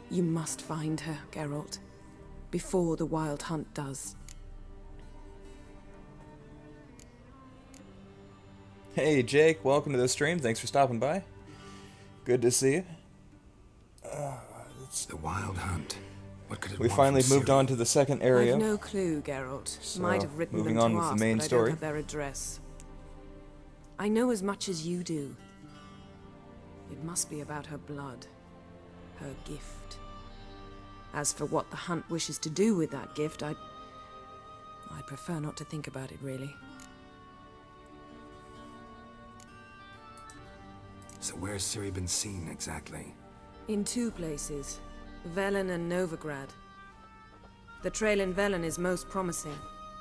You must find her, Geralt. Before the Wild Hunt does. Hey, Jake. Welcome to the stream. Thanks for stopping by. Good to see you. It's the Wild Hunt. What could it We want finally from moved Ciri? on to the second area. I've no clue, Geralt. So, Might have written moving them on to with the ask, main but I story. don't have their address. I know as much as you do. It must be about her blood. Her gift. As for what the Hunt wishes to do with that gift, I'd prefer not to think about it, really. So where's Ciri been seen exactly? In two places. Velen and Novigrad. The trail in Velen is most promising.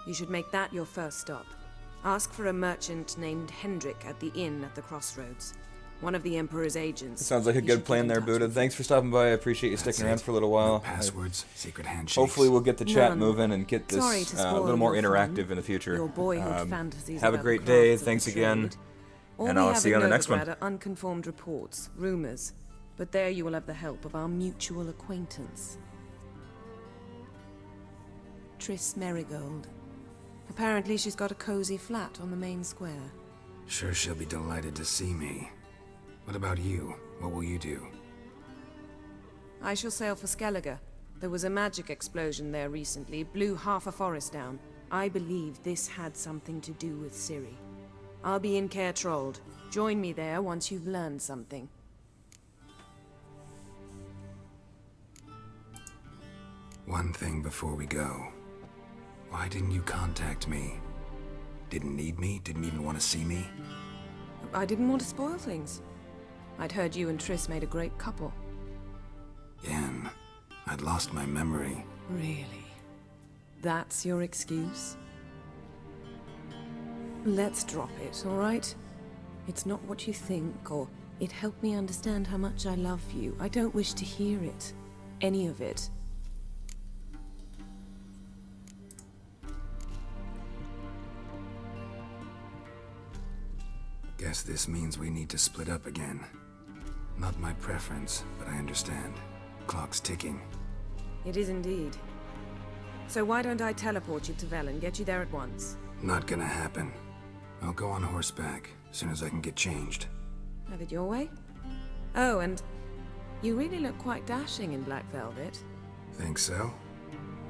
You should make that your first stop. Ask for a merchant named Hendrik at the inn at the crossroads. One of the Emperor's agents. Sounds like a He good should plan get in there, touch Buddha. with Thanks for stopping by. I appreciate you sticking around for a little while. No passwords, secret handshakes. Hopefully we'll get the chat None. moving and get Sorry this to a spoil little more your fun. interactive in the future. Your boyhood fantasies have a about great the day. crafts of Thanks the again. trade. All And we I'll have see you in on the next one. Novigrad are unconfirmed reports, rumors. But there you will have the help of our mutual acquaintance. Triss Merigold. Apparently she's got a cozy flat on the main square. Sure she'll be delighted to see me. What about you? What will you do? I shall sail for Skellige. There was a magic explosion there recently, blew half a forest down. I believe this had something to do with Ciri. I'll be in Caer Trold. Join me there once you've learned something. One thing before we go. Why didn't you contact me? Didn't need me? Didn't even want to see me? I didn't want to spoil things. I'd heard you and Triss made a great couple. Yen, I'd lost my memory. Really? That's your excuse? Let's drop it, all right? It's not what you think, or it helped me understand how much I love you. I don't wish to hear it. Any of it. Guess this means we need to split up again. Not my preference, but I understand. Clock's ticking. It is indeed. So why don't I teleport you to Velen, get you there at once? Not gonna happen. I'll go on horseback, as soon as I can get changed. Have it your way? Oh, and you really look quite dashing in black velvet. Think so?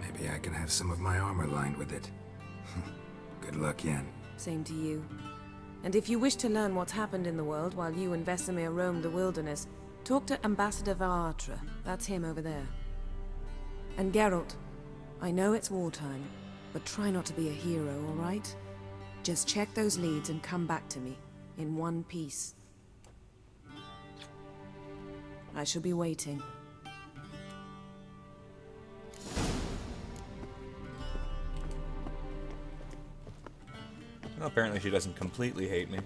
Maybe I can have some of my armor lined with it. Good luck, Yen. Same to you. And if you wish to learn what's happened in the world while you and Vesemir roamed the wilderness, talk to Ambassador Varatra. That's him over there. And Geralt, I know it's wartime, but try not to be a hero, all right? Just check those leads and come back to me, in one piece. I shall be waiting. Well, apparently she doesn't completely hate me.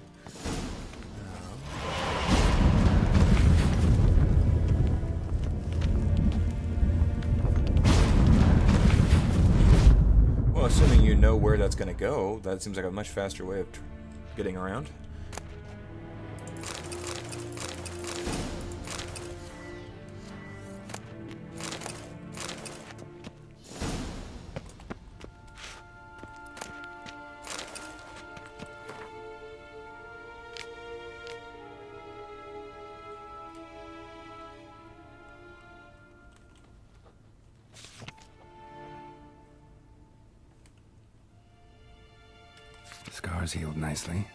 Well, assuming you know where that's going to go, that seems like a much faster way of getting around. Scars healed nicely.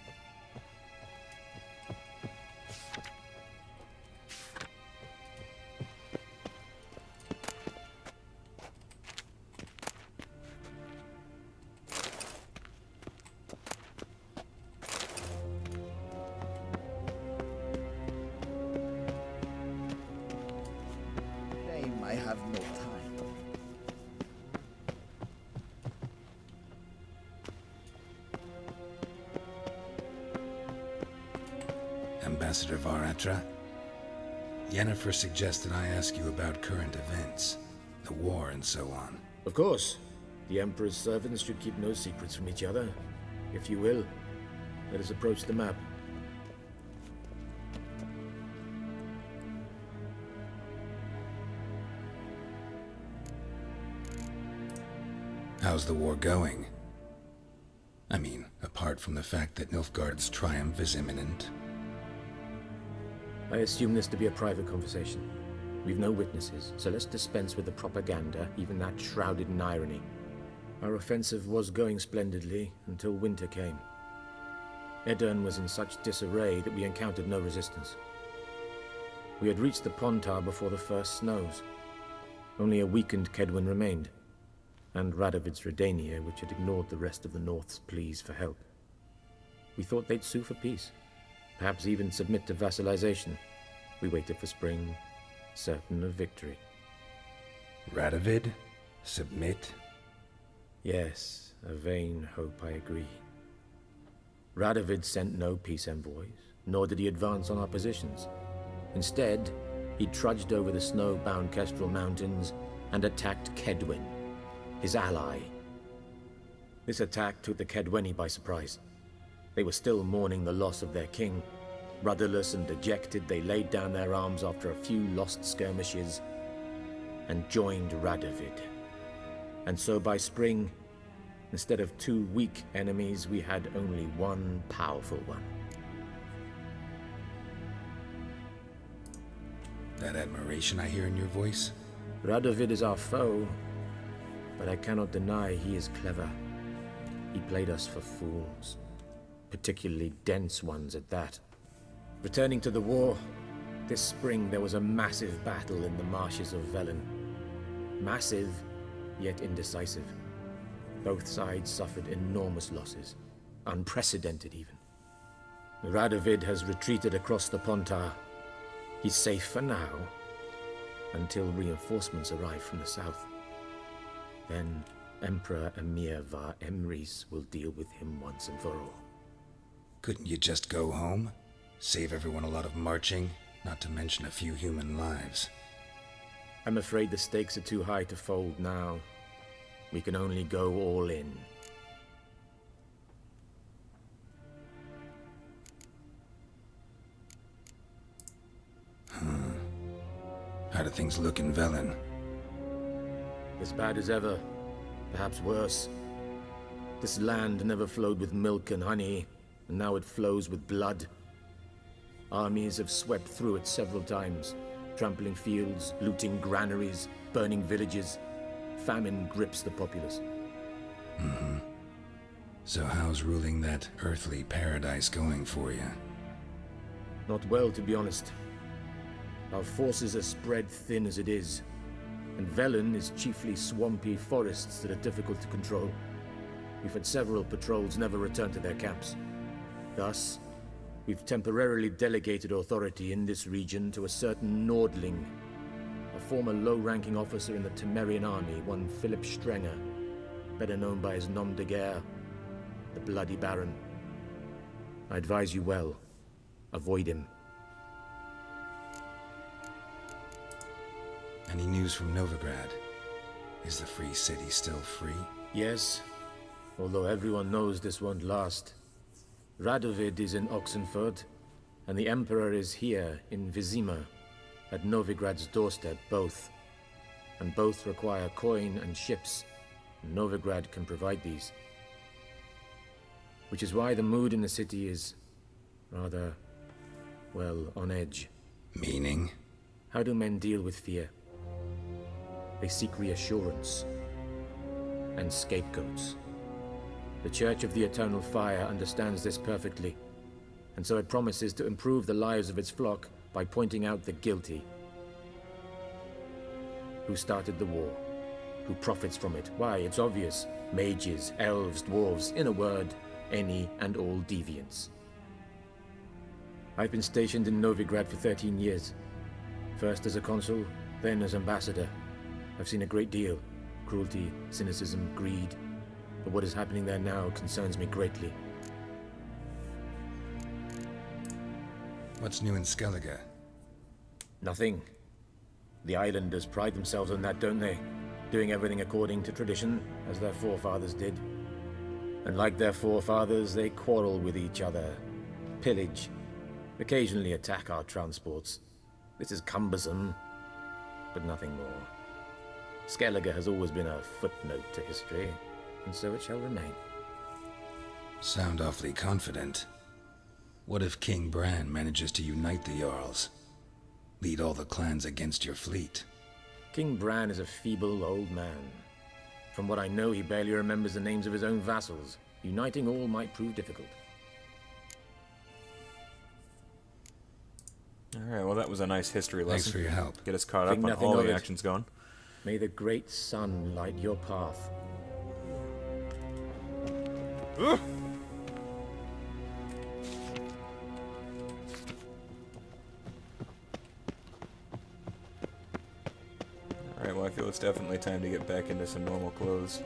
Shame I have no time. Ambassador Varatra, Yennifer suggested I ask you about current events, the war and so on. Of course. The Emperor's servants should keep no secrets from each other. If you will, let us approach the map. How's the war going? I mean, apart from the fact that Nilfgaard's triumph is imminent. I assume this to be a private conversation. We've no witnesses, so let's dispense with the propaganda, even that shrouded in irony. Our offensive was going splendidly until winter came. Edirn was in such disarray that we encountered no resistance. We had reached the Pontar before the first snows. Only a weakened Kedwen remained, and Radovid's Redania, which had ignored the rest of the North's pleas for help. We thought they'd sue for peace, perhaps even submit to vassalization. We waited for spring, certain of victory. Radovid? Submit? Yes, a vain hope, I agree. Radovid sent no peace envoys, nor did he advance on our positions. Instead, he trudged over the snow-bound Kestrel Mountains and attacked Kedwen, his ally. This attack took the Kedweni by surprise. They were still mourning the loss of their king. Rudderless and dejected, they laid down their arms after a few lost skirmishes and joined Radovid. And so by spring, instead of two weak enemies, we had only one powerful one. That admiration I hear in your voice? Radovid is our foe, but I cannot deny he is clever. He played us for fools, particularly dense ones at that. Returning to the war, this spring there was a massive battle in the marshes of Velen. Massive, yet indecisive. Both sides suffered enormous losses, unprecedented even. Radovid has retreated across the Pontar, He's safe for now, until reinforcements arrive from the south. Then Emperor Emir var Emrys will deal with him once and for all. Couldn't you just go home? Save everyone a lot of marching, not to mention a few human lives. I'm afraid the stakes are too high to fold now. We can only go all in. How do things look in Velen? As bad as ever, perhaps worse. This land never flowed with milk and honey, and now it flows with blood. Armies have swept through it several times, trampling fields, looting granaries, burning villages. Famine grips the populace. So how's ruling that earthly paradise going for you? Not well, to be honest. Our forces are spread thin as it is, and Velen is chiefly swampy forests that are difficult to control. We've had several patrols never return to their camps. Thus, we've temporarily delegated authority in this region to a certain Nordling, a former low-ranking officer in the Temerian army, one Philip Strenger, better known by his nom de guerre, the Bloody Baron. I advise you well. Avoid him. Any news from Novigrad? Is the free city still free? Yes, although everyone knows this won't last. Radovid is in Oxenford, and the Emperor is here in Vizima, at Novigrad's doorstep, both. And both require coin and ships. Novigrad can provide these. Which is why the mood in the city is rather, well, on edge. Meaning? How do men deal with fear? They seek reassurance and scapegoats. The Church of the Eternal Fire understands this perfectly, and so it promises to improve the lives of its flock by pointing out the guilty. Who started the war? Who profits from it? Why, it's obvious. Mages, elves, dwarves, in a word, any and all deviants. I've been stationed in Novigrad for 13 years. First as a consul, then as ambassador. I've seen a great deal. Cruelty, cynicism, greed. But what is happening there now concerns me greatly. What's new in Skellige? Nothing. The islanders pride themselves on that, don't they? Doing everything according to tradition, as their forefathers did. And like their forefathers, they quarrel with each other, pillage, occasionally attack our transports. This is cumbersome, but nothing more. Skellige has always been a footnote to history, and so it shall remain. Sound awfully confident. What if King Bran manages to unite the Jarls? Lead all the clans against your fleet? King Bran is a feeble old man. From what I know, he barely remembers the names of his own vassals. Uniting all might prove difficult. Alright, well that was a nice history lesson. Thanks for your help. Get us caught Think up on nothing all of the it. actions going. May the great sun light your path. Alright, well I feel it's definitely time to get back into some normal clothes.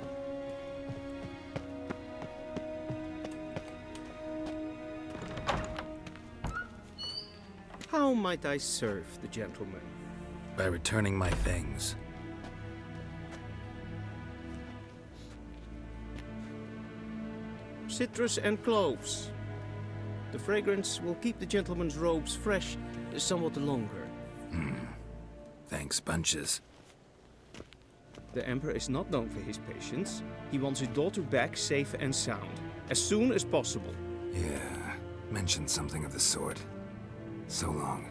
How might I serve the gentleman? By returning my things. Citrus and cloves. The fragrance will keep the gentleman's robes fresh somewhat longer. Thanks, bunches. The Emperor is not known for his patience. He wants his daughter back safe and sound, as soon as possible. Yeah, mentioned something of the sort. So long.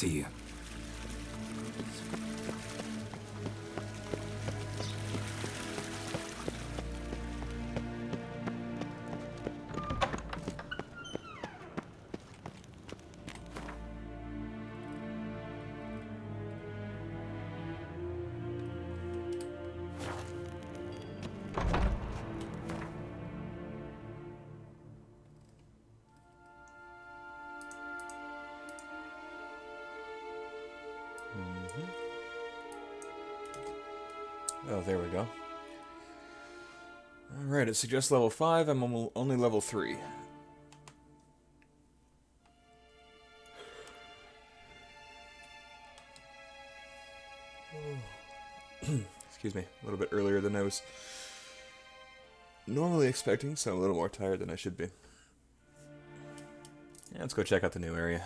See you. Oh, there we go. Alright, it suggests level 5. I'm only level 3. Excuse me, a little bit earlier than I was normally expecting, so I'm a little more tired than I should be. Yeah, let's go check out the new area.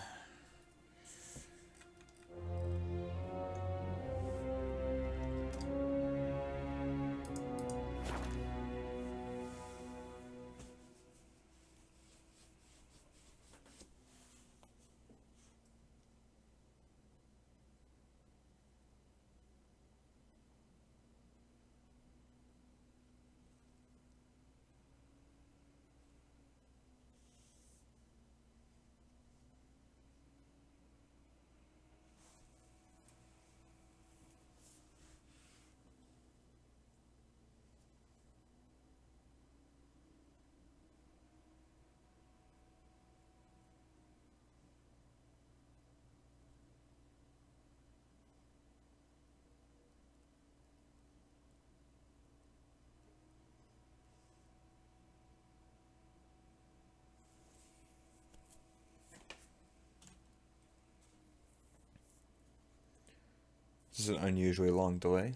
This is an unusually long delay.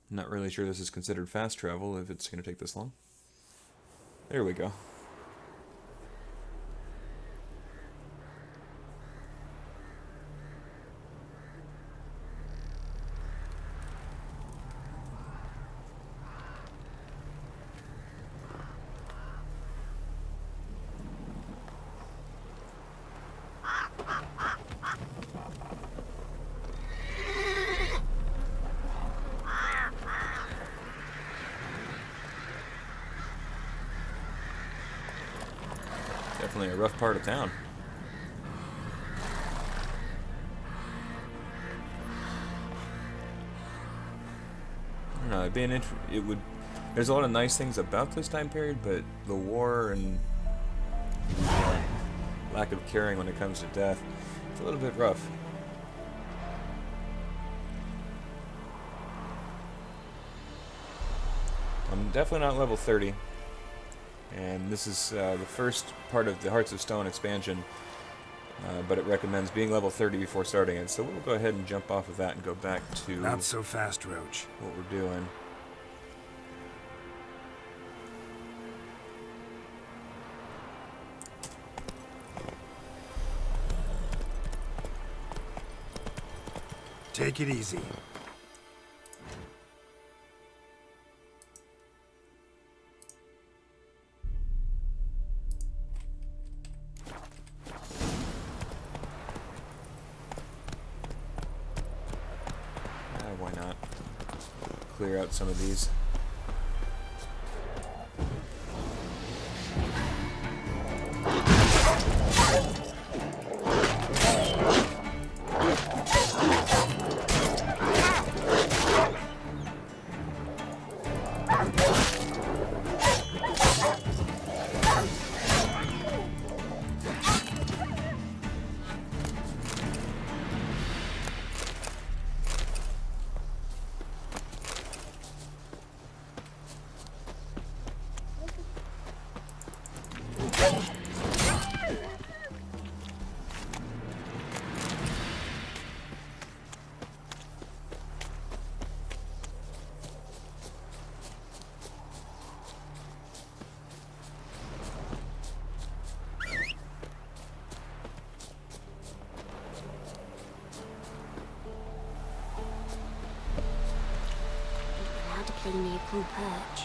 I'm not really sure this is considered fast travel if it's going to take this long. There we go. Definitely a rough part of town. I don't know, it would. There's a lot of nice things about this time period, but the war and lack of caring when it comes to death, it's a little bit rough. I'm definitely not level 30. And this is the first part of the Hearts of Stone expansion, but it recommends being level 30 before starting it. So we'll go ahead and jump off of that and go back to... Not so fast, Roach. What we're doing. Take it easy. Why not? Clear out some of these. bring me a cool perch.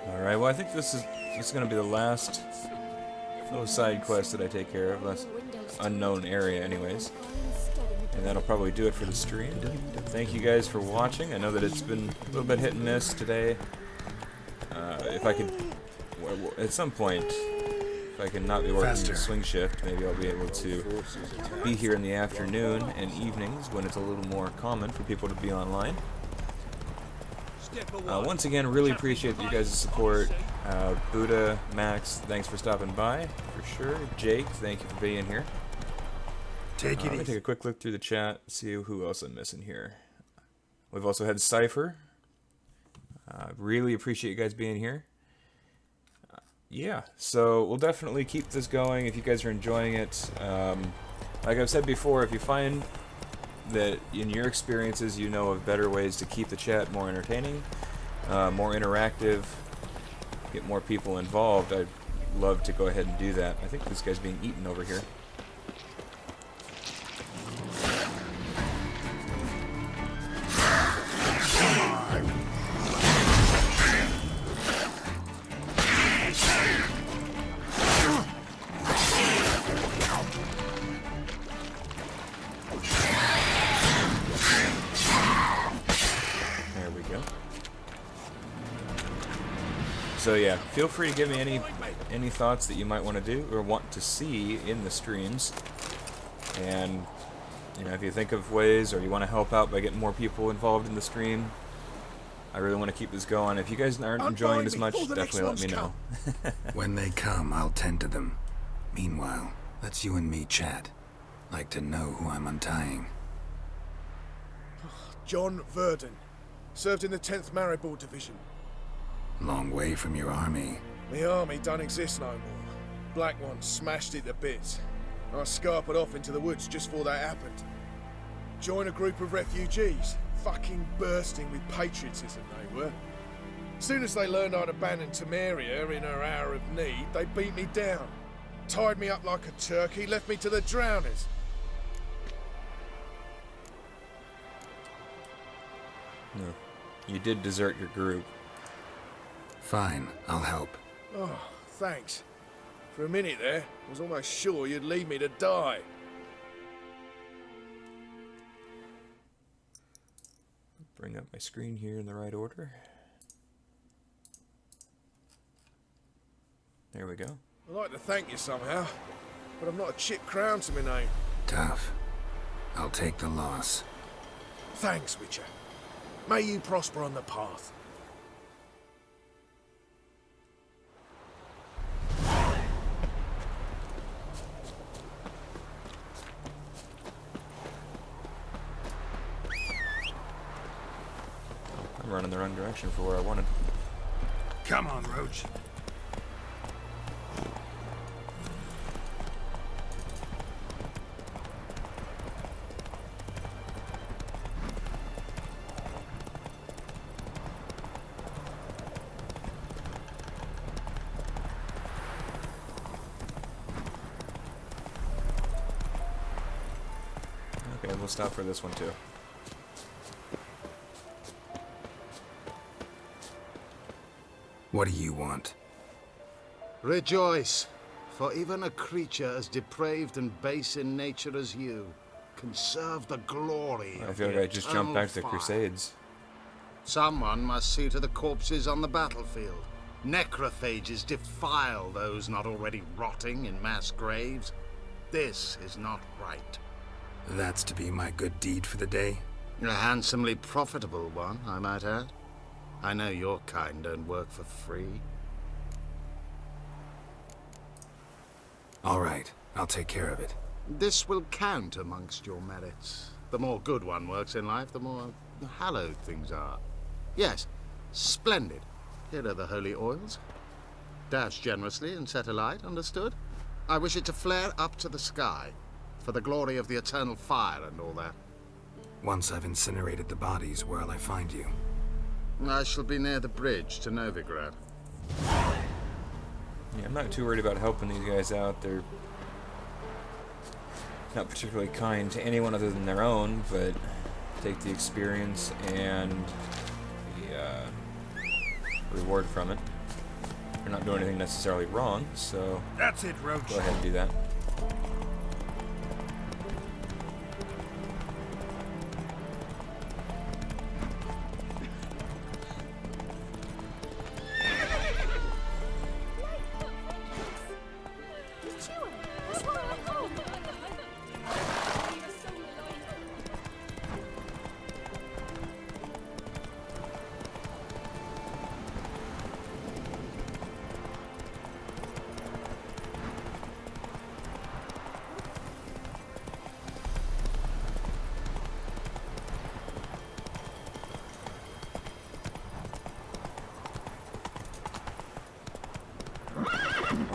Alright, well I think this is going to be the last little side quest that I take care of. Last unknown area anyways. And that'll probably do it for the stream. Thank you guys for watching. I know that it's been a little bit hit and miss today. If I could, at some point, if I can not be working the swing shift, maybe I'll be able to be here in the afternoon and evenings when it's a little more common for people to be online. Once again, really appreciate you guys' support. Buddha, Max, thanks for stopping by, for sure. Jake, thank you for being here. Take it easy. Take a quick look through the chat, see who else I'm missing here. We've also had Cypher. Really appreciate you guys being here. Yeah, so we'll definitely keep this going if you guys are enjoying it. Like I've said before, if you find that in your experiences you know of better ways to keep the chat more entertaining, more interactive, get more people involved, I'd love to go ahead and do that. I think this guy's being eaten over here. So yeah, feel free to give me any thoughts that you might want to do or want to see in the streams. And you know, if you think of ways or you want to help out by getting more people involved in the stream, I really want to keep this going. If you guys aren't enjoying it as much, definitely let me know. When they come, I'll tend to them. Meanwhile, let's you and me chat. Like to know who I'm untying. John Verdon. Served in the 10th Maribor Division. Long way from your army. The army don't exist no more. Black One smashed it to bits. I scarpered off into the woods just before that happened. Joined a group of refugees. Fucking bursting with patriotism they were. As soon as they learned I'd abandoned Temeria in her hour of need, they beat me down. Tied me up like a turkey, left me to the drowners. No. You did desert your group. Fine, I'll help. Oh, thanks. For a minute there, I was almost sure you'd leave me to die. Bring up my screen here in the right order. There we go. I'd like to thank you somehow, but I'm not a Chip Crown to my name. Tough. I'll take the loss. Thanks, Witcher. May you prosper on the path. I'm running the wrong direction for where I wanted. Come on, Roach. Okay, we'll stop for this one too. What do you want? Rejoice, for even a creature as depraved and base in nature as you can serve the glory I of feel the like I just jumped back to the eternal fire. Crusades. Someone must see to the corpses on the battlefield. Necrophages defile those not already rotting in mass graves. This is not right. That's to be my good deed for the day? A handsomely profitable one, I might add. I know your kind don't work for free. All right, I'll take care of it. This will count amongst your merits. The more good one works in life, the more hallowed things are. Yes, splendid. Here are the holy oils. Dash generously and set alight, understood? I wish it to flare up to the sky, for the glory of the eternal fire and all that. Once I've incinerated the bodies, where'll I find you? I shall be near the bridge to Novigrad. Yeah, I'm not too worried about helping these guys out. They're not particularly kind to anyone other than their own, but take the experience and the reward from it. They're not doing anything necessarily wrong, so that's it, Roach. Go ahead and do that.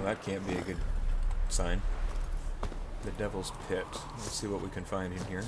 That can't be a good sign. The Devil's Pit. Let's see what we can find in here.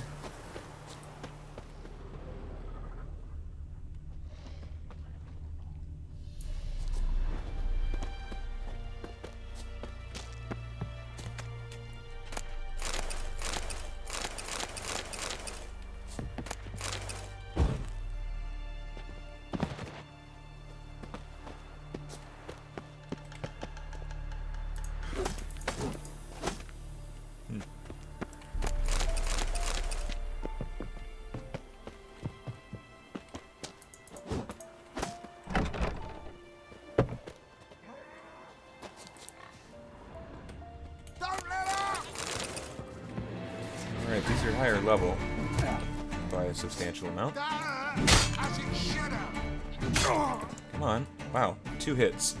Alright, these are higher level by a substantial amount. Come on. Wow, 2 hits.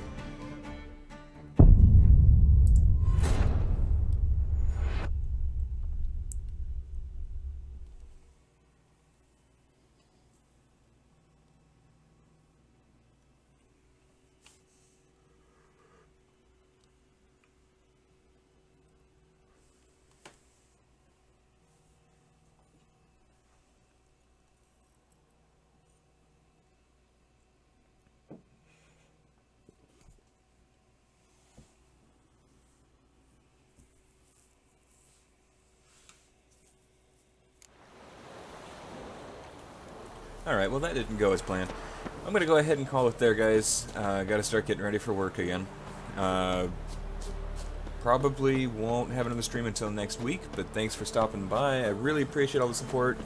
Alright, well that didn't go as planned. I'm gonna go ahead and call it there, guys. Gotta start getting ready for work again. Probably won't have another stream until next week, but thanks for stopping by. I really appreciate all the support.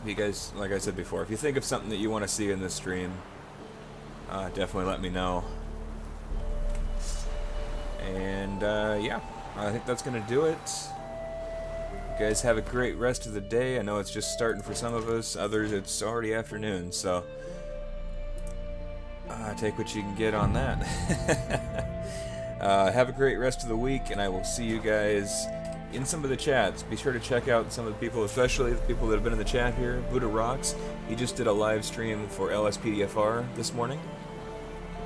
You guys, like I said before, if you think of something that you want to see in this stream, definitely let me know. And yeah, I think that's gonna do it. You guys have a great rest of the day. I know it's just starting for some of us, others it's already afternoon, so take what you can get on that. Have a great rest of the week, and I will see you guys in some of the chats. Be sure to check out some of the people, especially the people that have been in the chat here. Buddha Rocks, he just did a live stream for LSPDFR this morning.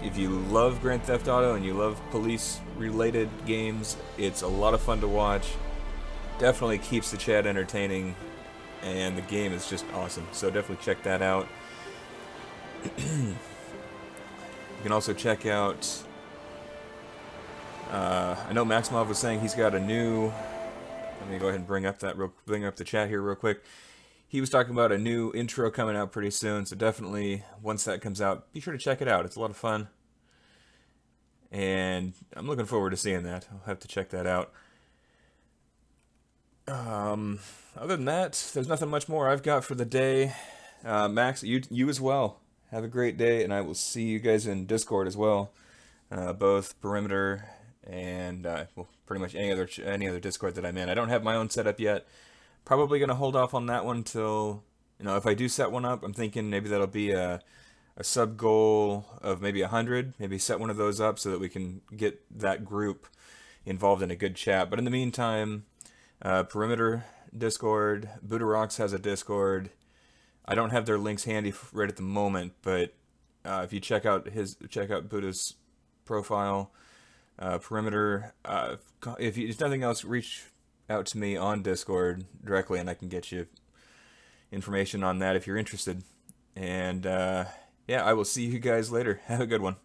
If you love Grand Theft Auto and you love police-related games, it's a lot of fun to watch. Definitely keeps the chat entertaining, and the game is just awesome, so definitely check that out. You can also check out, I know Maximov was saying he's got a new, let me go ahead and bring up the chat here real quick. He was talking about a new intro coming out pretty soon, so definitely, once that comes out, be sure to check it out. It's a lot of fun, and I'm looking forward to seeing that. I'll have to check that out. Other than that, there's nothing much more I've got for the day. Max, you as well. Have a great day, and I will see you guys in Discord as well. Both Perimeter and well, pretty much any other Discord that I'm in. I don't have my own setup yet. Probably gonna hold off on that one till You know, if I do set one up, I'm thinking maybe that'll be a sub goal of maybe 100. Maybe set one of those up so that we can get that group involved in a good chat. But in the meantime, Perimeter Discord, Buddha Rocks has a Discord. I don't have their links handy right at the moment, but if you check out Buddha's profile, Perimeter. If nothing else, reach out to me on Discord directly, and I can get you information on that if you're interested. And yeah, I will see you guys later. Have a good one.